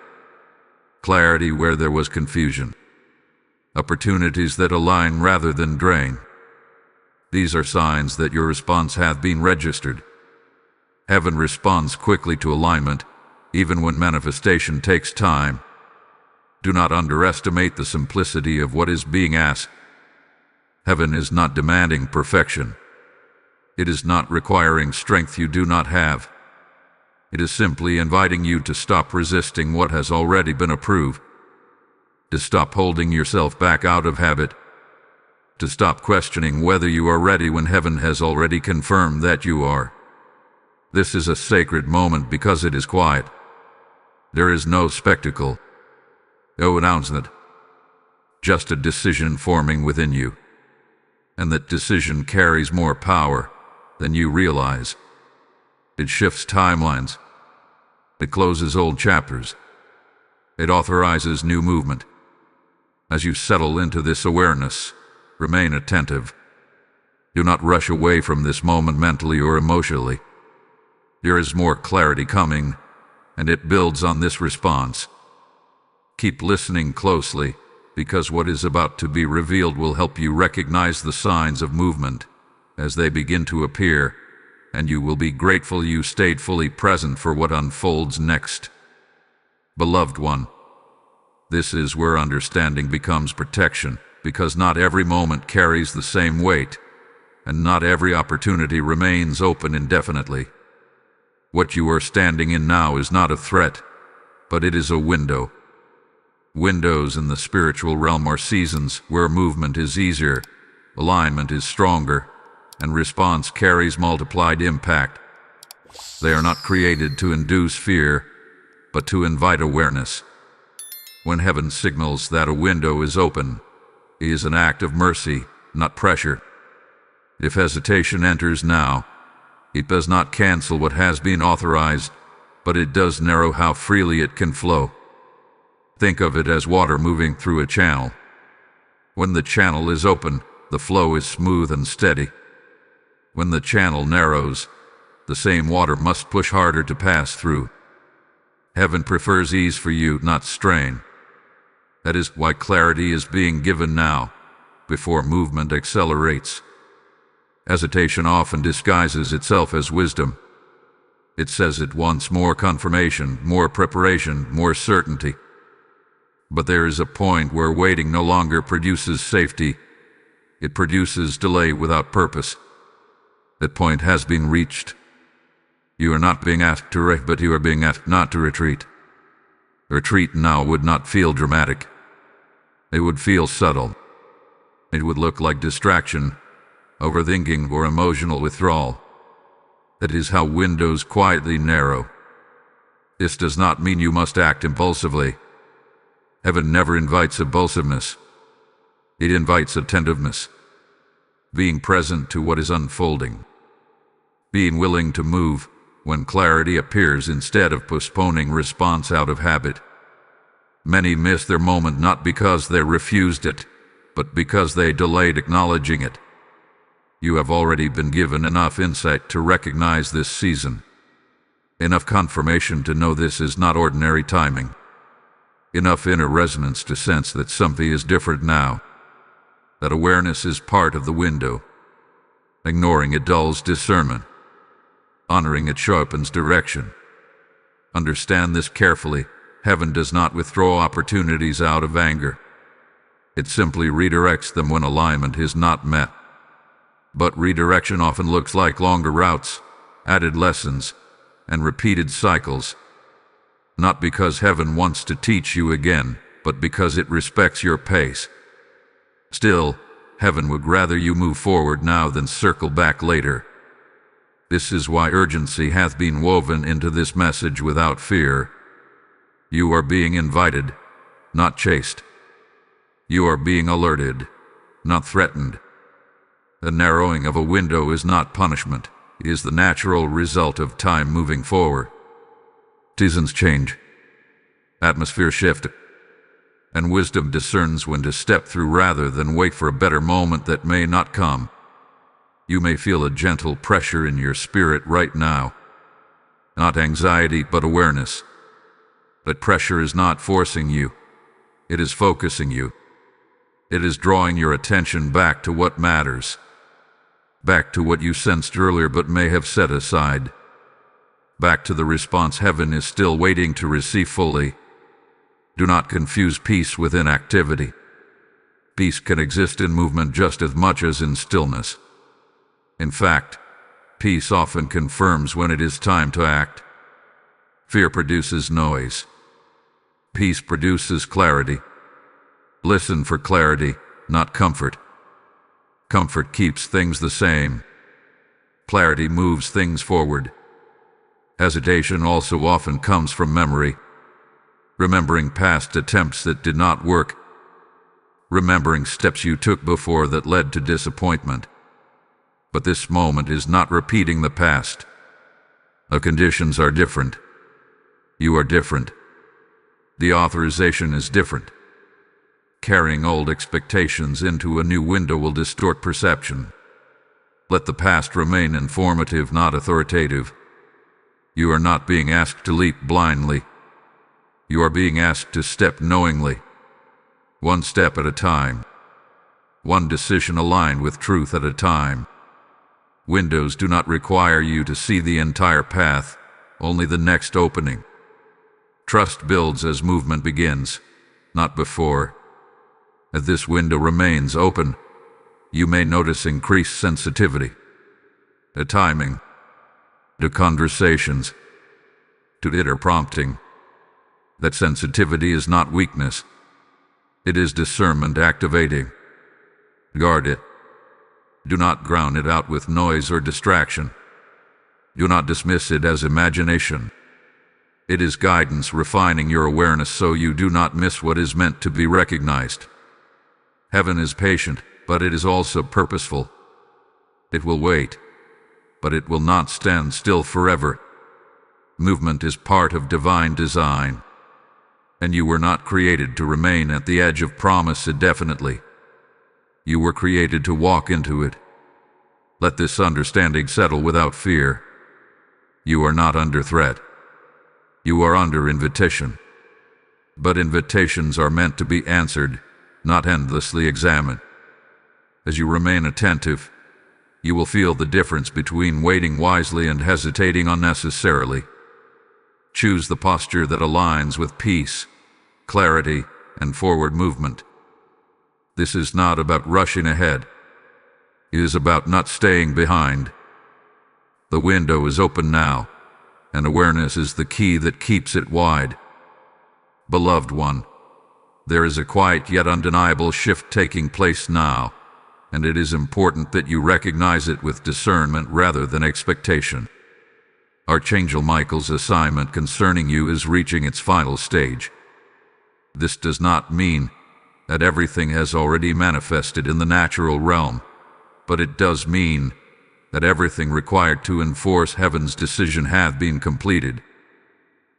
Clarity where there was confusion. Opportunities that align rather than drain. These are signs that your response hath been registered. Heaven responds quickly to alignment, even when manifestation takes time. Do not underestimate the simplicity of what is being asked. Heaven is not demanding perfection. It is not requiring strength you do not have. It is simply inviting you to stop resisting what has already been approved, to stop holding yourself back out of habit, to stop questioning whether you are ready when heaven has already confirmed that you are. This is a sacred moment because it is quiet. There is no spectacle, no announcement, just a decision forming within you. And that decision carries more power than you realize. It shifts timelines. It closes old chapters. It authorizes new movement. As you settle into this awareness, remain attentive. Do not rush away from this moment mentally or emotionally. There is more clarity coming, and it builds on this response. Keep listening closely, because what is about to be revealed will help you recognize the signs of movement as they begin to appear, and you will be grateful you stayed fully present for what unfolds next. Beloved one, This is where understanding becomes protection, because not every moment carries the same weight, and not every opportunity remains open indefinitely. What you are standing in now is not a threat, but it is a window. Windows in the spiritual realm are seasons where movement is easier, alignment is stronger, and response carries multiplied impact. They are not created to induce fear, but to invite awareness. When heaven signals that a window is open, it is an act of mercy, not pressure. If hesitation enters now, it does not cancel what has been authorized, but it does narrow how freely it can flow. Think of it as water moving through a channel. When the channel is open, the flow is smooth and steady. When the channel narrows, the same water must push harder to pass through. Heaven prefers ease for you, not strain. That is why clarity is being given now, before movement accelerates. Hesitation often disguises itself as wisdom. It says it wants more confirmation, more preparation, more certainty. But there is a point where waiting no longer produces safety. It produces delay without purpose. That point has been reached. You are not being asked to retreat, but you are being asked not to retreat. Retreat now would not feel dramatic. It would feel subtle. It would look like distraction, overthinking, or emotional withdrawal. That is how windows quietly narrow. This does not mean you must act impulsively. Heaven never invites impulsiveness. It invites attentiveness. Being present to what is unfolding. Being willing to move when clarity appears instead of postponing response out of habit. Many miss their moment not because they refused it, but because they delayed acknowledging it. You have already been given enough insight to recognize this season. Enough confirmation to know this is not ordinary timing. Enough inner resonance to sense that something is different now. That awareness is part of the window. Ignoring it dulls discernment. Honoring it sharpens direction. Understand this carefully. Heaven does not withdraw opportunities out of anger. It simply redirects them when alignment is not met. But redirection often looks like longer routes, added lessons, and repeated cycles. Not because heaven wants to teach you again, but because it respects your pace. Still, heaven would rather you move forward now than circle back later. This is why urgency hath been woven into this message without fear. You are being invited, not chased. You are being alerted, not threatened. The narrowing of a window is not punishment. It is the natural result of time moving forward. Seasons change. Atmosphere shift. And wisdom discerns when to step through rather than wait for a better moment that may not come. You may feel a gentle pressure in your spirit right now. Not anxiety, but awareness. That pressure is not forcing you. It is focusing you. It is drawing your attention back to what matters. Back to what you sensed earlier but may have set aside. Back to the response heaven is still waiting to receive fully. Do not confuse peace with inactivity. Peace can exist in movement just as much as in stillness. In fact, peace often confirms when it is time to act. Fear produces noise. Peace produces clarity. Listen for clarity, not comfort. Comfort keeps things the same. Clarity moves things forward. Hesitation also often comes from memory. Remembering past attempts that did not work. Remembering steps you took before that led to disappointment. But this moment is not repeating the past. The conditions are different. You are different. The authorization is different. Carrying old expectations into a new window will distort perception. Let the past remain informative, not authoritative. You are not being asked to leap blindly. You are being asked to step knowingly. One step at a time. One decision aligned with truth at a time. Windows do not require you to see the entire path, only the next opening. Trust builds as movement begins. not before. As this window remains open, you may notice increased sensitivity to timing, to conversations, to inner prompting. That sensitivity is not weakness. It is discernment activating. Guard it. Do not drown it out with noise or distraction. Do not dismiss it as imagination. It is guidance refining your awareness so you do not miss what is meant to be recognized. Heaven is patient, but it is also purposeful. It will wait, but it will not stand still forever. Movement is part of divine design, and you were not created to remain at the edge of promise indefinitely. You were created to walk into it. Let this understanding settle without fear. You are not under threat. You are under invitation. But invitations are meant to be answered, not endlessly examined. As you remain attentive, you will feel the difference between waiting wisely and hesitating unnecessarily. Choose the posture that aligns with peace, clarity, and forward movement. This is not about rushing ahead. It is about not staying behind. The window is open now, and awareness is the key that keeps it wide. Beloved one, there is a quiet yet undeniable shift taking place now, and it is important that you recognize it with discernment rather than expectation. Archangel Michael's assignment concerning you is reaching its final stage. This does not mean that everything has already manifested in the natural realm, but it does mean that everything required to enforce heaven's decision hath been completed.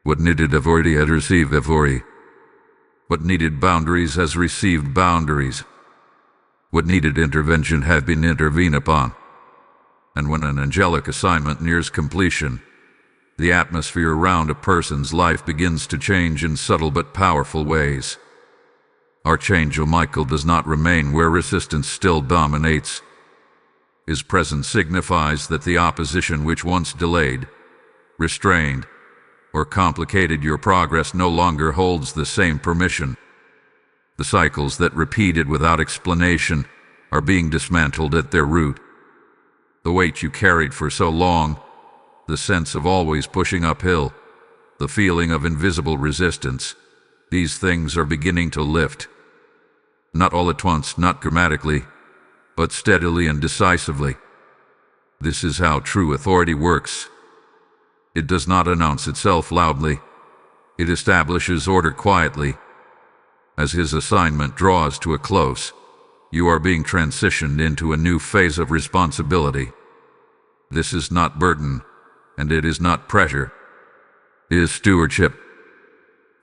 What needed authority has received authority. What needed boundaries has received boundaries. What needed intervention hath been intervened upon. And when an angelic assignment nears completion, the atmosphere around a person's life begins to change in subtle but powerful ways. Archangel Michael does not remain where resistance still dominates. His presence signifies that the opposition which once delayed, restrained, or complicated your progress no longer holds the same permission. The cycles that repeated without explanation are being dismantled at their root. The weight you carried for so long, the sense of always pushing uphill, the feeling of invisible resistance, these things are beginning to lift. Not all at once, not dramatically, but steadily and decisively. This is how true authority works. It does not announce itself loudly. It establishes order quietly. As his assignment draws to a close, you are being transitioned into a new phase of responsibility. This is not burden, and it is not pressure. It is stewardship.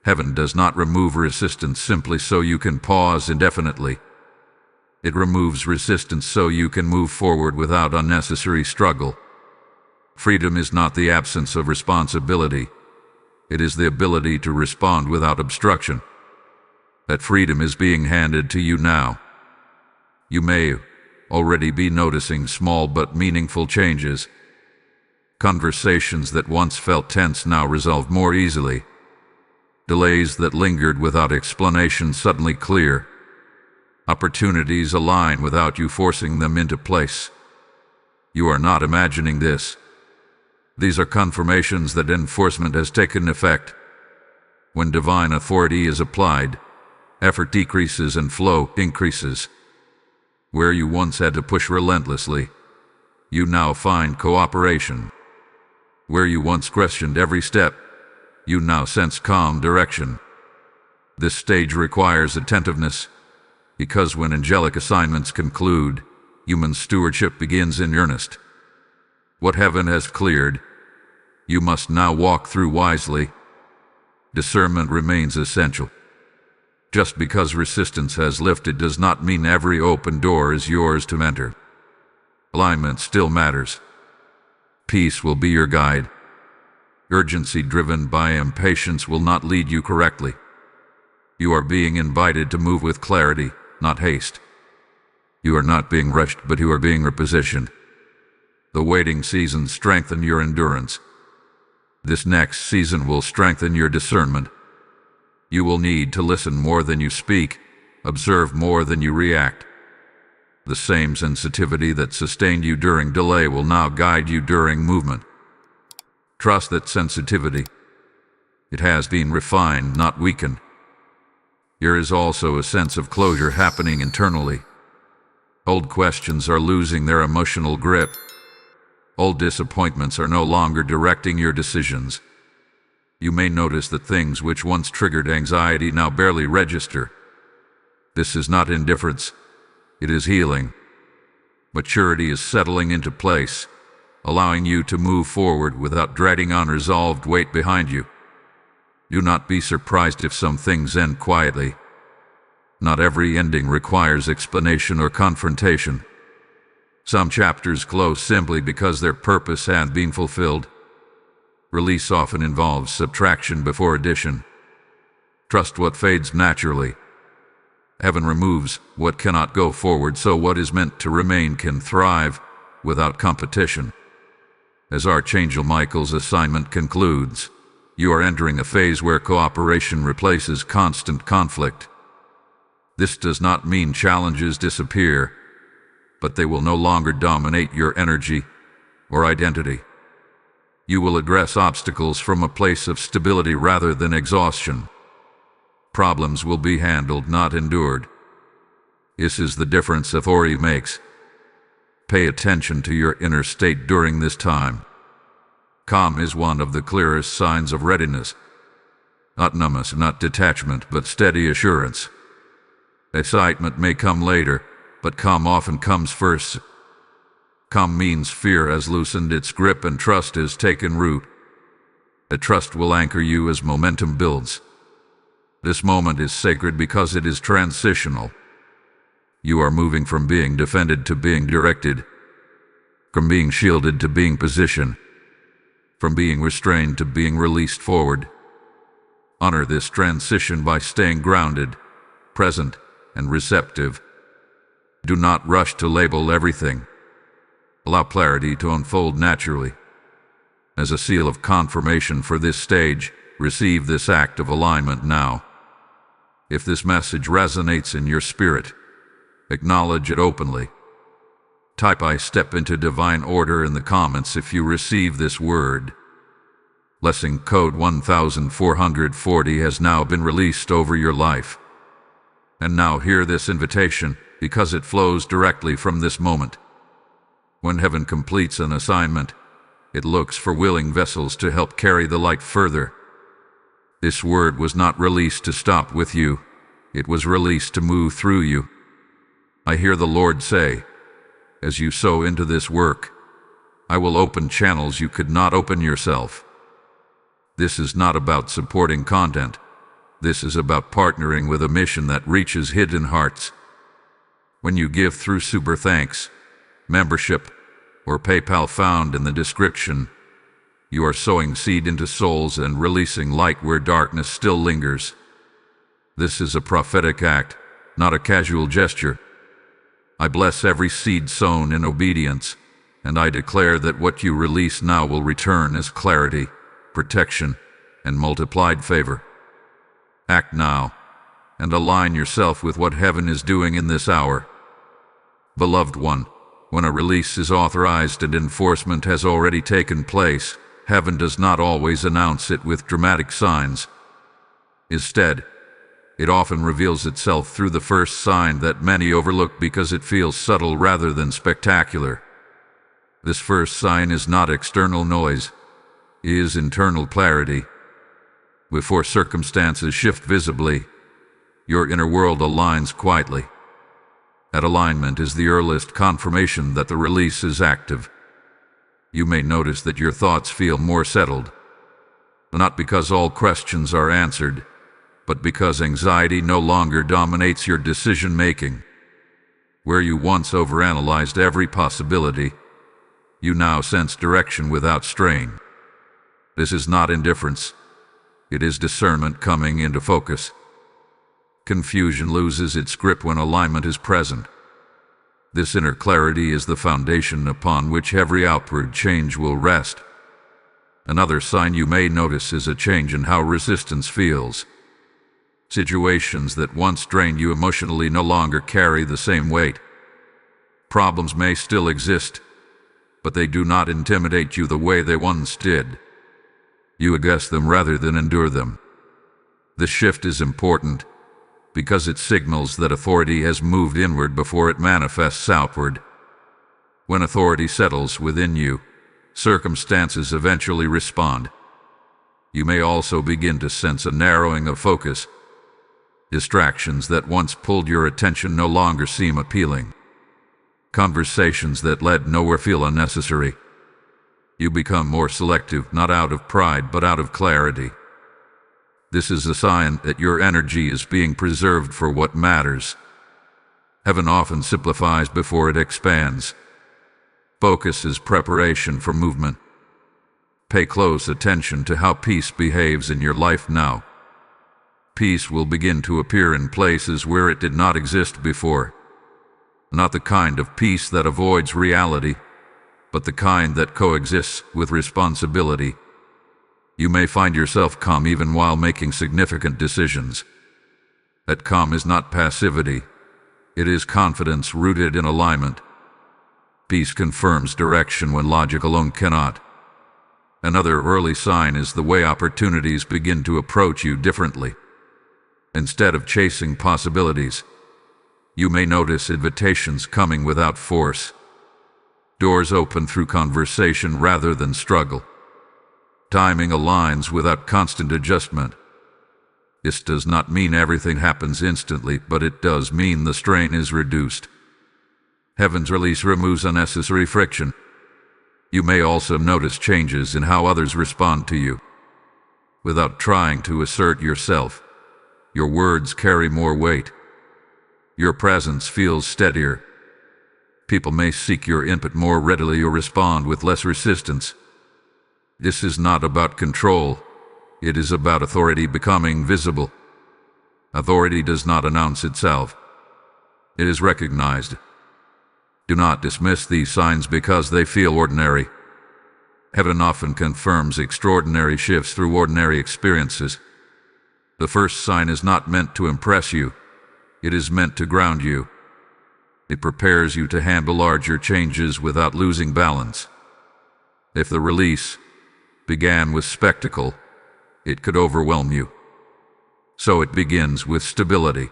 Heaven does not remove resistance simply so you can pause indefinitely. It removes resistance so you can move forward without unnecessary struggle. Freedom is not the absence of responsibility. It is the ability to respond without obstruction. That freedom is being handed to you now. You may already be noticing small but meaningful changes. Conversations that once felt tense now resolve more easily. Delays that lingered without explanation suddenly clear. Opportunities align without you forcing them into place. You are not imagining this. These are confirmations that enforcement has taken effect. When divine authority is applied, effort decreases and flow increases. Where you once had to push relentlessly, you now find cooperation. Where you once questioned every step, you now sense calm direction. This stage requires attentiveness, because when angelic assignments conclude, human stewardship begins in earnest. What heaven has cleared, you must now walk through wisely. Discernment remains essential. Just because resistance has lifted does not mean every open door is yours to enter. Alignment still matters. Peace will be your guide. Urgency driven by impatience will not lead you correctly. You are being invited to move with clarity, not haste. You are not being rushed, but you are being repositioned. The waiting season strengthened your endurance. This next season will strengthen your discernment. You will need to listen more than you speak, observe more than you react. The same sensitivity that sustained you during delay will now guide you during movement. Trust that sensitivity. It has been refined, not weakened. There is also a sense of closure happening internally. Old questions are losing their emotional grip. Old disappointments are no longer directing your decisions. You may notice that things which once triggered anxiety now barely register. This is not indifference. It is healing. Maturity is settling into place, allowing you to move forward without dreading unresolved weight behind you. Do not be surprised if some things end quietly. Not every ending requires explanation or confrontation. Some chapters close simply because their purpose has been fulfilled. Release often involves subtraction before addition. Trust what fades naturally. Heaven removes what cannot go forward, so what is meant to remain can thrive without competition. As Archangel Michael's assignment concludes, you are entering a phase where cooperation replaces constant conflict. This does not mean challenges disappear, but they will no longer dominate your energy or identity. You will address obstacles from a place of stability rather than exhaustion. Problems will be handled, not endured. This is the difference authority makes. Pay attention to your inner state during this time. Calm is one of the clearest signs of readiness. Not numbness, not detachment, but steady assurance. Excitement may come later, but calm often comes first. Calm means fear has loosened its grip and trust has taken root. The trust will anchor you as momentum builds. This moment is sacred because it is transitional. You are moving from being defended to being directed, from being shielded to being positioned, from being restrained to being released forward. Honor this transition by staying grounded, present, and receptive. Do not rush to label everything. Allow clarity to unfold naturally. As a seal of confirmation for this stage, receive this act of alignment now. If this message resonates in your spirit, acknowledge it openly. Type "I step into divine order" in the comments if you receive this word. Blessing code 1440 has now been released over your life. And now hear this invitation, because it flows directly from this moment. When heaven completes an assignment, it looks for willing vessels to help carry the light further. This word was not released to stop with you. It was released to move through you. I hear the Lord say, as you sow into this work, I will open channels you could not open yourself. This is not about supporting content. This is about partnering with a mission that reaches hidden hearts. When you give through Super Thanks, membership, or PayPal found in the description, you are sowing seed into souls and releasing light where darkness still lingers. This is a prophetic act, not a casual gesture. I bless every seed sown in obedience, and I declare that what you release now will return as clarity, protection, and multiplied favor. Act now, and align yourself with what heaven is doing in this hour. Beloved one, when a release is authorized and enforcement has already taken place, heaven does not always announce it with dramatic signs. Instead, it often reveals itself through the first sign that many overlook because it feels subtle rather than spectacular. This first sign is not external noise, it is internal clarity. Before circumstances shift visibly, your inner world aligns quietly. That alignment is the earliest confirmation that the release is active. You may notice that your thoughts feel more settled, not because all questions are answered, but because anxiety no longer dominates your decision-making. Where you once overanalyzed every possibility, you now sense direction without strain. This is not indifference. It is discernment coming into focus. Confusion loses its grip when alignment is present. This inner clarity is the foundation upon which every outward change will rest. Another sign you may notice is a change in how resistance feels. Situations that once drained you emotionally no longer carry the same weight. Problems may still exist, but they do not intimidate you the way they once did. You address them rather than endure them. This shift is important because it signals that authority has moved inward before it manifests outward. When authority settles within you, circumstances eventually respond. You may also begin to sense a narrowing of focus. Distractions that once pulled your attention no longer seem appealing. Conversations that led nowhere feel unnecessary. You become more selective, not out of pride, but out of clarity. This is a sign that your energy is being preserved for what matters. Heaven often simplifies before it expands. Focus is preparation for movement. Pay close attention to how peace behaves in your life now. Peace will begin to appear in places where it did not exist before. Not the kind of peace that avoids reality, but the kind that coexists with responsibility. You may find yourself calm even while making significant decisions. That calm is not passivity. It is confidence rooted in alignment. Peace confirms direction when logic alone cannot. Another early sign is the way opportunities begin to approach you differently. Instead of chasing possibilities, you may notice invitations coming without force. Doors open through conversation rather than struggle. Timing aligns without constant adjustment. This does not mean everything happens instantly, but it does mean the strain is reduced. Heaven's release removes unnecessary friction. You may also notice changes in how others respond to you. Without trying to assert yourself, your words carry more weight. Your presence feels steadier. People may seek your input more readily or respond with less resistance. This is not about control. It is about authority becoming visible. Authority does not announce itself. It is recognized. Do not dismiss these signs because they feel ordinary. Heaven often confirms extraordinary shifts through ordinary experiences. The first sign is not meant to impress you. It is meant to ground you. It prepares you to handle larger changes without losing balance. If the release began with spectacle, it could overwhelm you. So it begins with stability.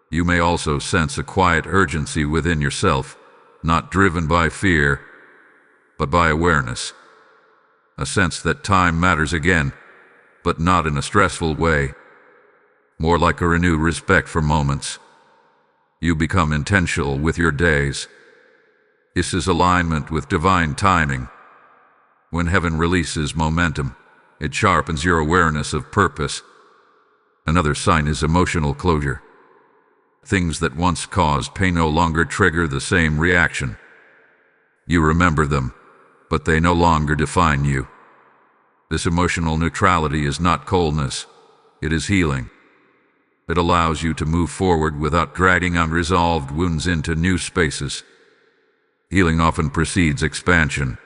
You may also sense a quiet urgency within yourself, not driven by fear, but by awareness. A sense that time matters again, but not in a stressful way. More like a renewed respect for moments. You become intentional with your days. This is alignment with divine timing. When heaven releases momentum, it sharpens your awareness of purpose. Another sign is emotional closure. Things that once caused pain no longer trigger the same reaction. You remember them, but they no longer define you. This emotional neutrality is not coldness, it is healing. It allows you to move forward without dragging unresolved wounds into new spaces. Healing often precedes expansion.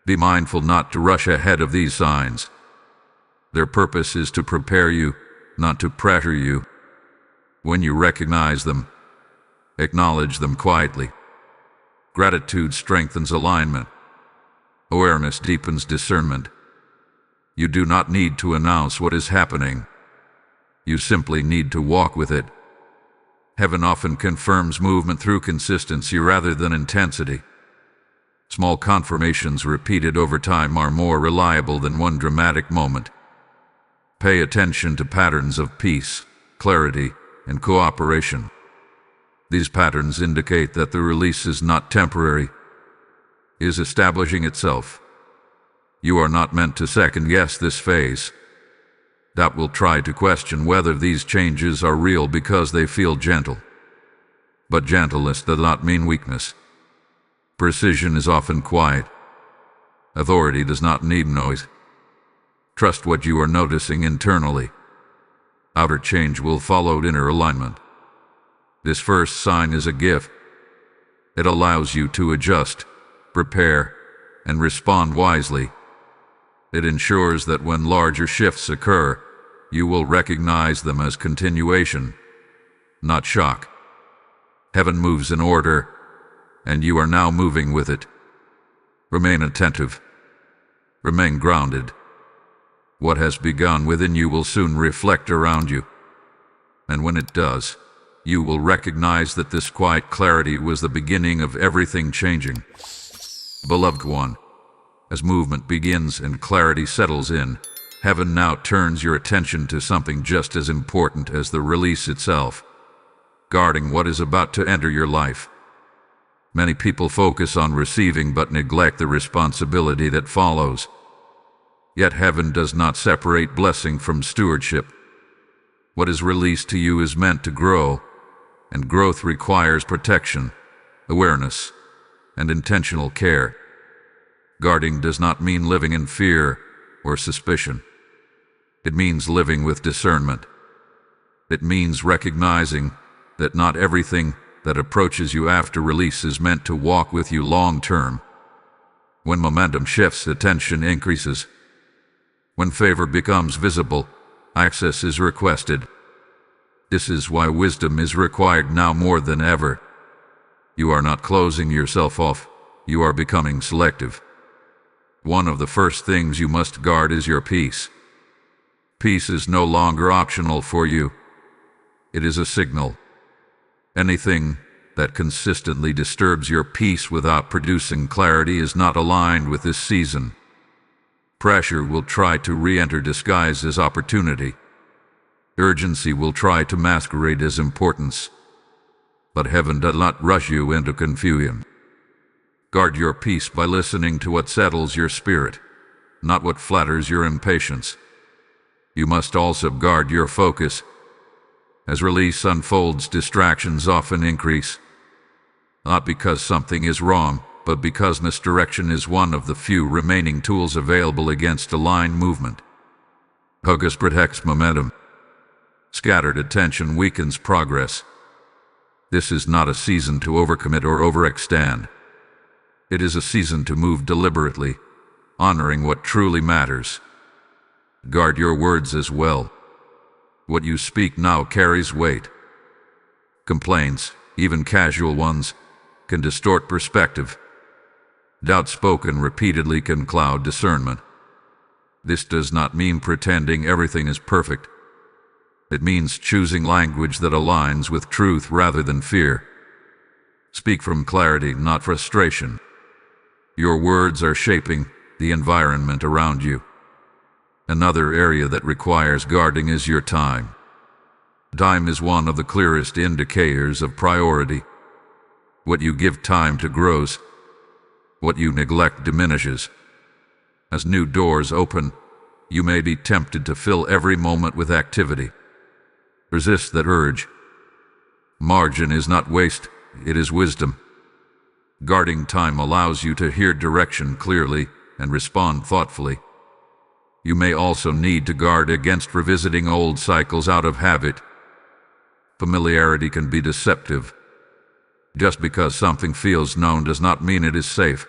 Be mindful not to rush ahead of these signs. Their purpose is to prepare you, not to pressure you. When you recognize them, acknowledge them quietly. Gratitude strengthens alignment. Awareness deepens discernment. You do not need to announce what is happening. You simply need to walk with it. Heaven often confirms movement through consistency rather than intensity. Small confirmations repeated over time are more reliable than one dramatic moment. Pay attention to patterns of peace, clarity, and cooperation. These patterns indicate that the release is not temporary, it is establishing itself. You are not meant to second-guess this phase. Doubt will try to question whether these changes are real because they feel gentle. But gentleness does not mean weakness. Precision is often quiet. Authority does not need noise. Trust what you are noticing internally. Outer change will follow inner alignment. This first sign is a gift. It allows you to adjust, prepare, and respond wisely. It ensures that when larger shifts occur, you will recognize them as continuation, not shock. Heaven moves in order, and you are now moving with it. Remain attentive. Remain grounded. What has begun within you will soon reflect around you. And when it does, you will recognize that this quiet clarity was the beginning of everything changing. Beloved one, as movement begins and clarity settles in, heaven now turns your attention to something just as important as the release itself, guarding what is about to enter your life. Many people focus on receiving but neglect the responsibility that follows. Yet heaven does not separate blessing from stewardship. What is released to you is meant to grow, and growth requires protection, awareness, and intentional care. Guarding does not mean living in fear or suspicion. It means living with discernment. It means recognizing that not everything that approaches you after release is meant to walk with you long term. When momentum shifts, attention increases. When favor becomes visible, access is requested. This is why wisdom is required now more than ever. You are not closing yourself off, you are becoming selective. One of the first things you must guard is your peace. Peace is no longer optional for you. It is a signal. Anything that consistently disturbs your peace without producing clarity is not aligned with this season. Pressure will try to re-enter disguised as opportunity. Urgency will try to masquerade as importance. But heaven does not rush you into confusion. Guard your peace by listening to what settles your spirit, not what flatters your impatience. You must also guard your focus. As release unfolds, distractions often increase. Not because something is wrong, but because misdirection is one of the few remaining tools available against aligned movement. Focus protects momentum. Scattered attention weakens progress. This is not a season to overcommit or overextend. It is a season to move deliberately, honoring what truly matters. Guard your words as well. What you speak now carries weight. Complaints, even casual ones, can distort perspective. Doubt spoken repeatedly can cloud discernment. This does not mean pretending everything is perfect. It means choosing language that aligns with truth rather than fear. Speak from clarity, not frustration. Your words are shaping the environment around you. Another area that requires guarding is your time. Time is one of the clearest indicators of priority. What you give time to grows. What you neglect diminishes. As new doors open, you may be tempted to fill every moment with activity. Resist that urge. Margin is not waste, it is wisdom. Guarding time allows you to hear direction clearly and respond thoughtfully. You may also need to guard against revisiting old cycles out of habit. Familiarity can be deceptive. Just because something feels known does not mean it is safe.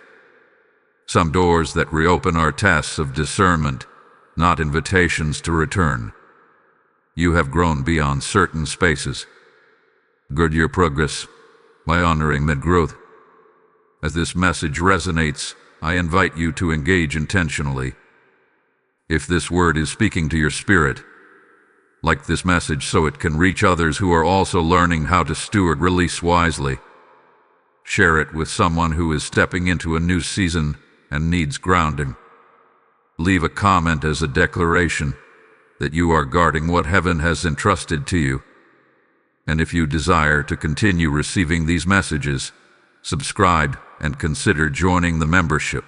Some doors that reopen are tests of discernment, not invitations to return. You have grown beyond certain spaces. Guard your progress by honoring that growth. As this message resonates, I invite you to engage intentionally. If this word is speaking to your spirit, like this message so it can reach others who are also learning how to steward release wisely. Share it with someone who is stepping into a new season and needs grounding. Leave a comment as a declaration that you are guarding what heaven has entrusted to you. And if you desire to continue receiving these messages, subscribe and consider joining the membership.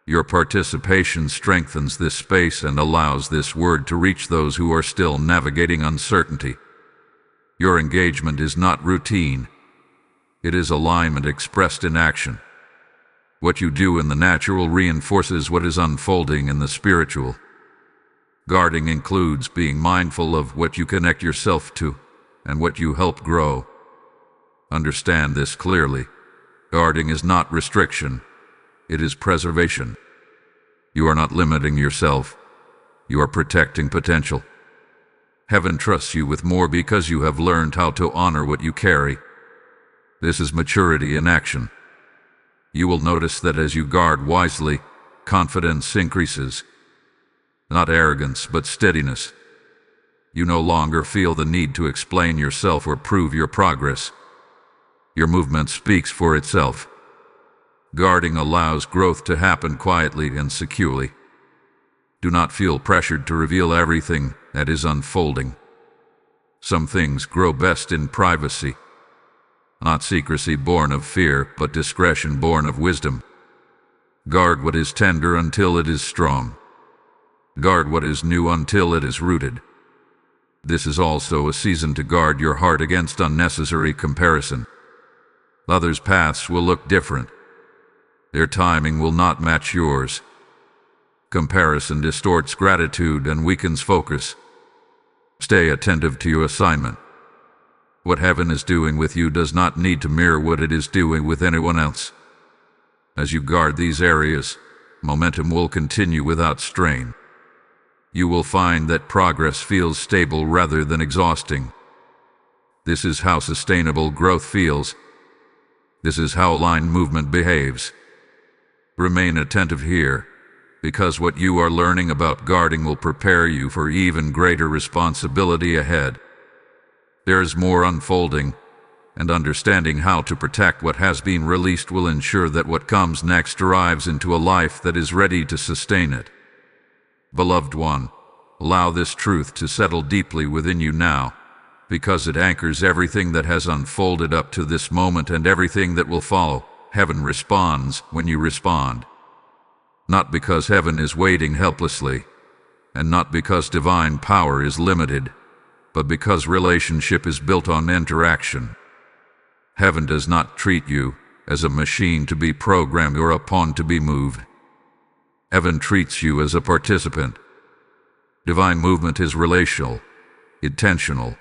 Your participation strengthens this space and allows this word to reach those who are still navigating uncertainty. Your engagement is not routine. It is alignment expressed in action. What you do in the natural reinforces what is unfolding in the spiritual. Guarding includes being mindful of what you connect yourself to and what you help grow. Understand this clearly. Guarding is not restriction. It is preservation. You are not limiting yourself. You are protecting potential. Heaven trusts you with more because you have learned how to honor what you carry. This is maturity in action. You will notice that as you guard wisely, confidence increases. Not arrogance, but steadiness. You no longer feel the need to explain yourself or prove your progress. Your movement speaks for itself. Guarding allows growth to happen quietly and securely. Do not feel pressured to reveal everything that is unfolding. Some things grow best in privacy. Not secrecy born of fear, but discretion born of wisdom. Guard what is tender until it is strong. Guard what is new until it is rooted. This is also a season to guard your heart against unnecessary comparison. Others' paths will look different. Their timing will not match yours. Comparison distorts gratitude and weakens focus. Stay attentive to your assignment. What heaven is doing with you does not need to mirror what it is doing with anyone else. As you guard these areas, momentum will continue without strain. You will find that progress feels stable rather than exhausting. This is how sustainable growth feels. This is how aligned movement behaves. Remain attentive here, because what you are learning about guarding will prepare you for even greater responsibility ahead. There is more unfolding, and understanding how to protect what has been released will ensure that what comes next arrives into a life that is ready to sustain it. Beloved one, allow this truth to settle deeply within you now, because it anchors everything that has unfolded up to this moment and everything that will follow. Heaven responds when you respond. Not because heaven is waiting helplessly, and not because divine power is limited, but because relationship is built on interaction. Heaven does not treat you as a machine to be programmed or a pawn to be moved. Heaven treats you as a participant. Divine movement is relational, intentional,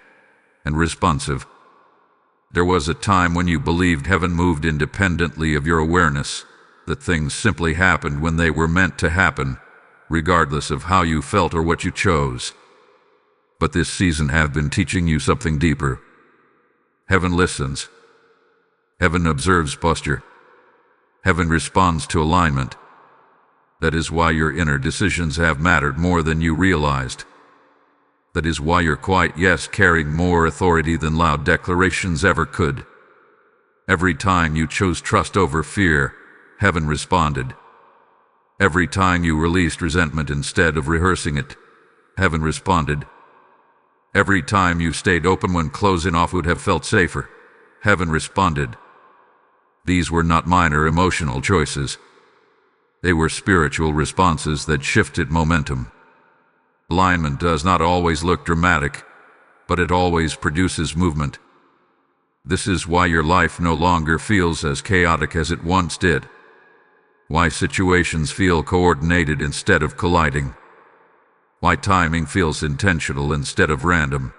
and responsive. There was a time when you believed heaven moved independently of your awareness, that things simply happened when they were meant to happen, regardless of how you felt or what you chose. But this season have been teaching you something deeper. Heaven listens. Heaven observes posture. Heaven responds to alignment. That is why your inner decisions have mattered more than you realized. That is why your quiet yes carried more authority than loud declarations ever could. Every time you chose trust over fear, heaven responded. Every time you released resentment instead of rehearsing it, heaven responded. Every time you stayed open when closing off would have felt safer, heaven responded. These were not minor emotional choices. They were spiritual responses that shifted momentum. Alignment does not always look dramatic, but it always produces movement. This is why your life no longer feels as chaotic as it once did. Why situations feel coordinated instead of colliding. Why timing feels intentional instead of random.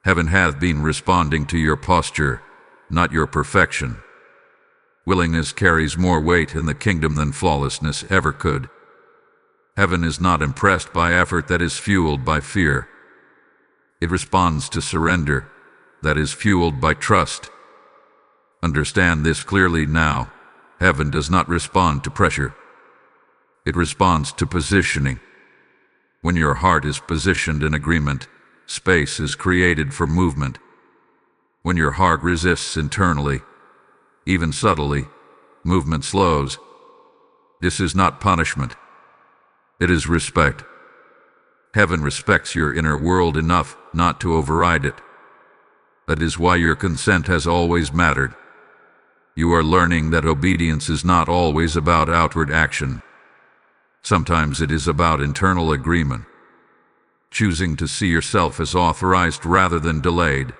Heaven hath been responding to your posture, not your perfection. Willingness carries more weight in the kingdom than flawlessness ever could. Heaven is not impressed by effort that is fueled by fear. It responds to surrender that is fueled by trust. Understand this clearly now. Heaven does not respond to pressure. It responds to positioning. When your heart is positioned in agreement, space is created for movement. When your heart resists internally, even subtly, movement slows. This is not punishment. It is respect. Heaven respects your inner world enough not to override it. That is why your consent has always mattered. You are learning that obedience is not always about outward action. Sometimes it is about internal agreement. Choosing to see yourself as authorized rather than delayed.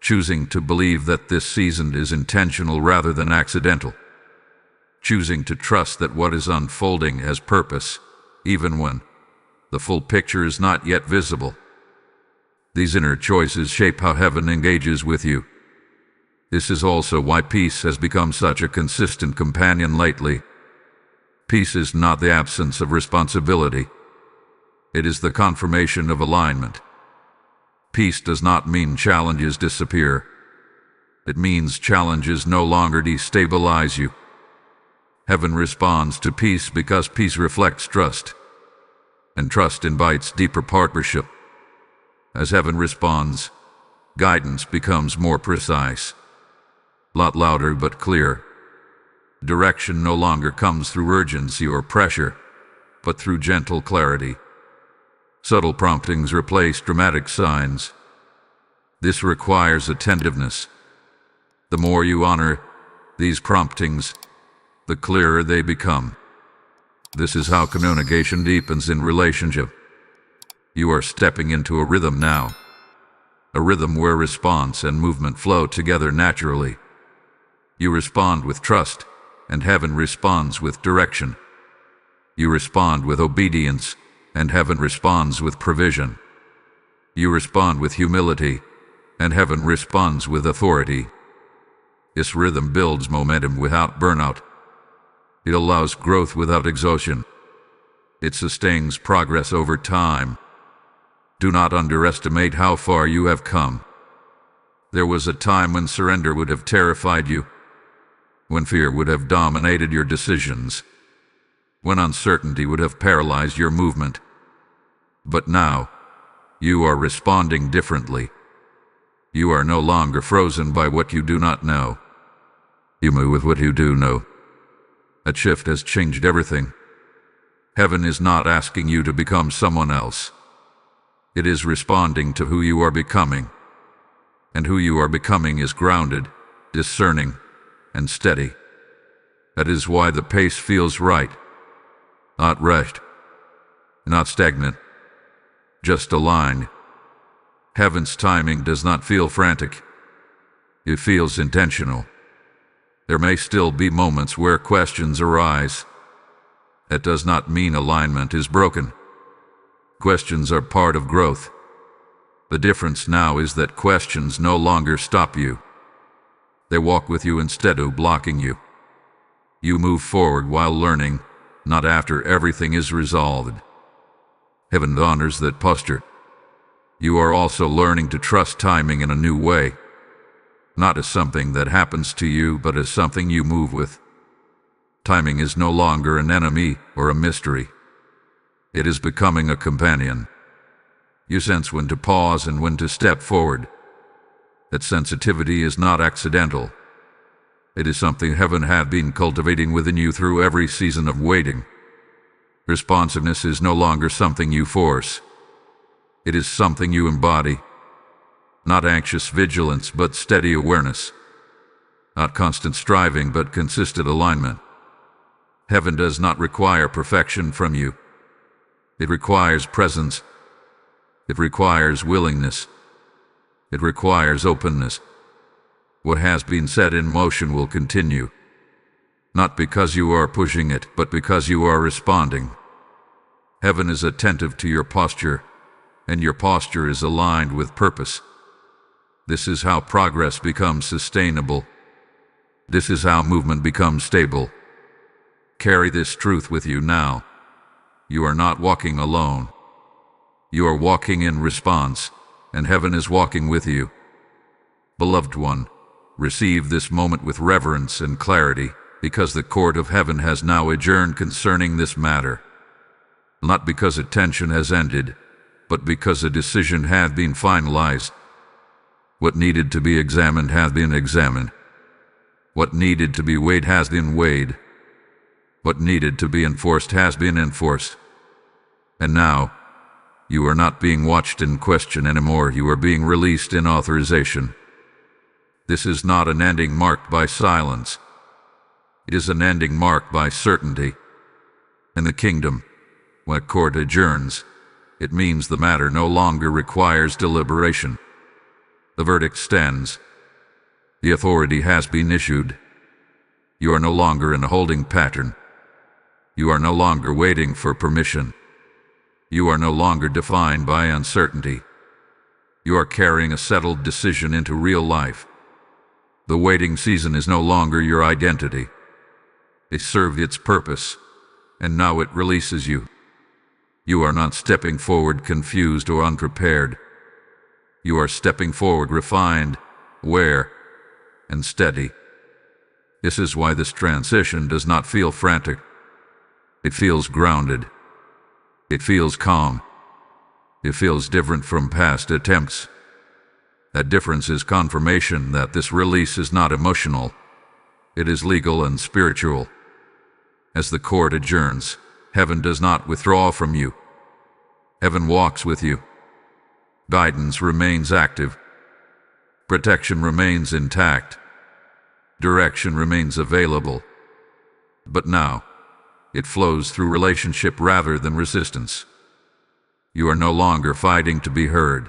Choosing to believe that this season is intentional rather than accidental. Choosing to trust that what is unfolding has purpose, even when the full picture is not yet visible. These inner choices shape how heaven engages with you. This is also why peace has become such a consistent companion lately. Peace is not the absence of responsibility. It is the confirmation of alignment. Peace does not mean challenges disappear. It means challenges no longer destabilize you. Heaven responds to peace because peace reflects trust, and trust invites deeper partnership. As heaven responds, guidance becomes more precise, lot louder but clear. Direction no longer comes through urgency or pressure, but through gentle clarity. Subtle promptings replace dramatic signs. This requires attentiveness. The more you honor these promptings, the clearer they become. This is how communication deepens in relationship. You are stepping into a rhythm now, a rhythm where response and movement flow together naturally. You respond with trust, and heaven responds with direction. You respond with obedience, and heaven responds with provision. You respond with humility, and heaven responds with authority. This rhythm builds momentum without burnout. It allows growth without exhaustion. It sustains progress over time. Do not underestimate how far you have come. There was a time when surrender would have terrified you, when fear would have dominated your decisions, when uncertainty would have paralyzed your movement. But now, you are responding differently. You are no longer frozen by what you do not know. You move with what you do know. That shift has changed everything. Heaven is not asking you to become someone else. It is responding to who you are becoming. And who you are becoming is grounded, discerning, and steady. That is why the pace feels right. Not rushed, not stagnant, just aligned. Heaven's timing does not feel frantic. It feels intentional. There may still be moments where questions arise. That does not mean alignment is broken. Questions are part of growth. The difference now is that questions no longer stop you. They walk with you instead of blocking you. You move forward while learning, not after everything is resolved. Heaven honors that posture. You are also learning to trust timing in a new way, not as something that happens to you, but as something you move with. Timing is no longer an enemy or a mystery. It is becoming a companion. You sense when to pause and when to step forward. That sensitivity is not accidental. It is something heaven had been cultivating within you through every season of waiting. Responsiveness is no longer something you force. It is something you embody. Not anxious vigilance, but steady awareness. Not constant striving, but consistent alignment. Heaven does not require perfection from you. It requires presence. It requires willingness. It requires openness. What has been set in motion will continue. Not because you are pushing it, but because you are responding. Heaven is attentive to your posture, and your posture is aligned with purpose. This is how progress becomes sustainable. This is how movement becomes stable. Carry this truth with you now. You are not walking alone. You are walking in response, and heaven is walking with you. Beloved one, receive this moment with reverence and clarity, because the court of heaven has now adjourned concerning this matter. Not because a tension has ended, but because a decision had been finalized. What needed to be examined has been examined. What needed to be weighed has been weighed. What needed to be enforced has been enforced. And now, you are not being watched in question anymore. You are being released in authorization. This is not an ending marked by silence. It is an ending marked by certainty. In the kingdom, when a court adjourns, it means the matter no longer requires deliberation. The verdict stands. The authority has been issued. You are no longer in a holding pattern. You are no longer waiting for permission. You are no longer defined by uncertainty. You are carrying a settled decision into real life. The waiting season is no longer your identity. It served its purpose, and now it releases you. You are not stepping forward confused or unprepared. You are stepping forward refined, aware, and steady. This is why this transition does not feel frantic. It feels grounded. It feels calm. It feels different from past attempts. That difference is confirmation that this release is not emotional. It is legal and spiritual. As the court adjourns, heaven does not withdraw from you. Heaven walks with you. Guidance remains active. Protection remains intact. Direction remains available. But now, it flows through relationship rather than resistance. You are no longer fighting to be heard.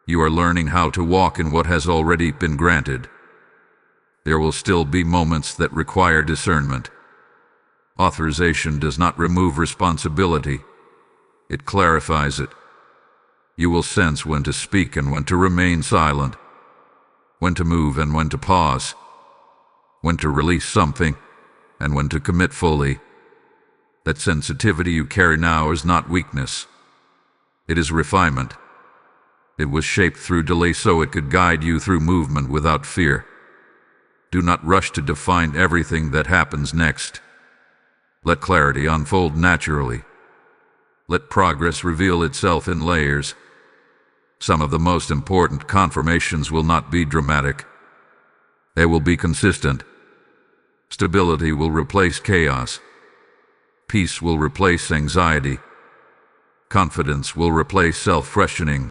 You are learning how to walk in what has already been granted. There will still be moments that require discernment. Authorization does not remove responsibility. It clarifies it. You will sense when to speak and when to remain silent, when to move and when to pause, when to release something and when to commit fully. That sensitivity you carry now is not weakness. It is refinement. It was shaped through delay so it could guide you through movement without fear. Do not rush to define everything that happens next. Let clarity unfold naturally. Let progress reveal itself in layers. Some of the most important confirmations will not be dramatic. They will be consistent. Stability will replace chaos. Peace will replace anxiety. Confidence will replace self-questioning.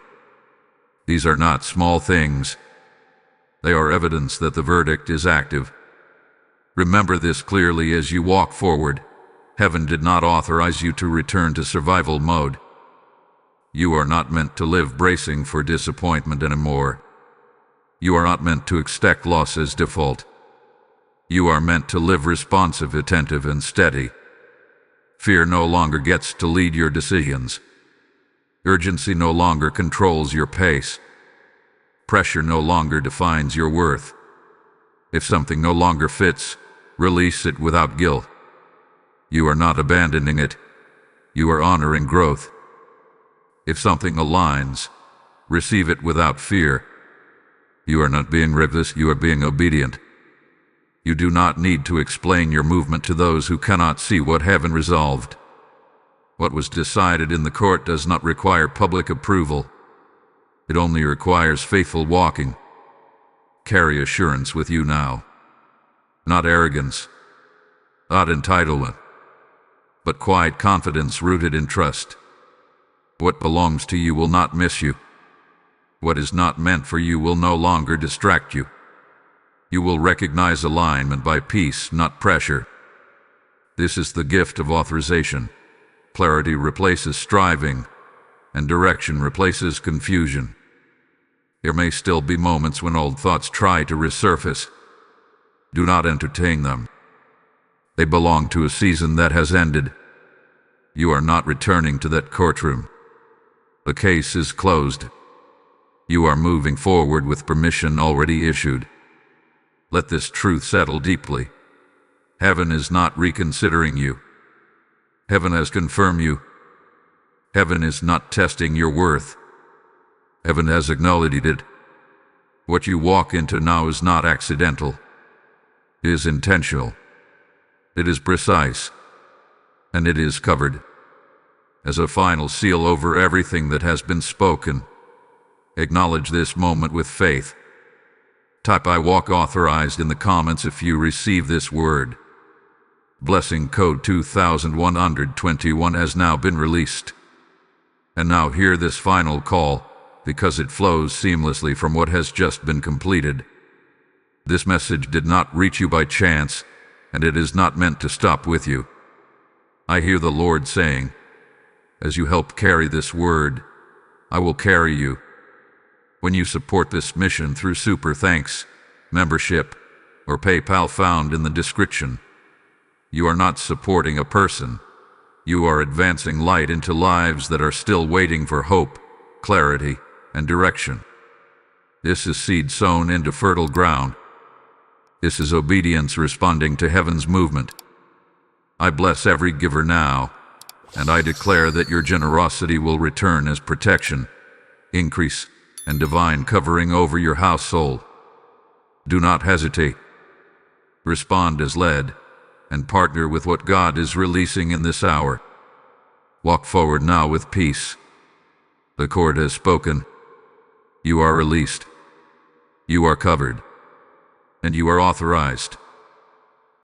These are not small things. They are evidence that the verdict is active. Remember this clearly as you walk forward. Heaven did not authorize you to return to survival mode. You are not meant to live bracing for disappointment anymore. You are not meant to expect loss as default. You are meant to live responsive, attentive, and steady. Fear no longer gets to lead your decisions. Urgency no longer controls your pace. Pressure no longer defines your worth. If something no longer fits, release it without guilt. You are not abandoning it. You are honoring growth. If something aligns, receive it without fear. You are not being reckless, you are being obedient. You do not need to explain your movement to those who cannot see what heaven resolved. What was decided in the court does not require public approval. It only requires faithful walking. Carry assurance with you now. Not arrogance, not entitlement, but quiet confidence rooted in trust. What belongs to you will not miss you. What is not meant for you will no longer distract you. You will recognize alignment by peace, not pressure. This is the gift of authorization. Clarity replaces striving, and direction replaces confusion. There may still be moments when old thoughts try to resurface. Do not entertain them. They belong to a season that has ended. You are not returning to that courtroom. The case is closed. You are moving forward with permission already issued. Let this truth settle deeply. Heaven is not reconsidering you. Heaven has confirmed you. Heaven is not testing your worth. Heaven has acknowledged it. What you walk into now is not accidental. It is intentional. It is precise. And it is covered. As a final seal over everything that has been spoken, acknowledge this moment with faith. Type "I walk authorized" in the comments if you receive this word. Blessing code 2121 has now been released. And now hear this final call, because it flows seamlessly from what has just been completed. This message did not reach you by chance, and it is not meant to stop with you. I hear the Lord saying, as you help carry this word, I will carry you. When you support this mission through Super Thanks, membership, or PayPal found in the description, you are not supporting a person. You are advancing light into lives that are still waiting for hope, clarity, and direction. This is seed sown into fertile ground. This is obedience responding to heaven's movement. I bless every giver now, and I declare that your generosity will return as protection, increase, and divine covering over your household. Do not hesitate. Respond as led, and partner with what God is releasing in this hour. Walk forward now with peace. The court has spoken. You are released. You are covered. And you are authorized.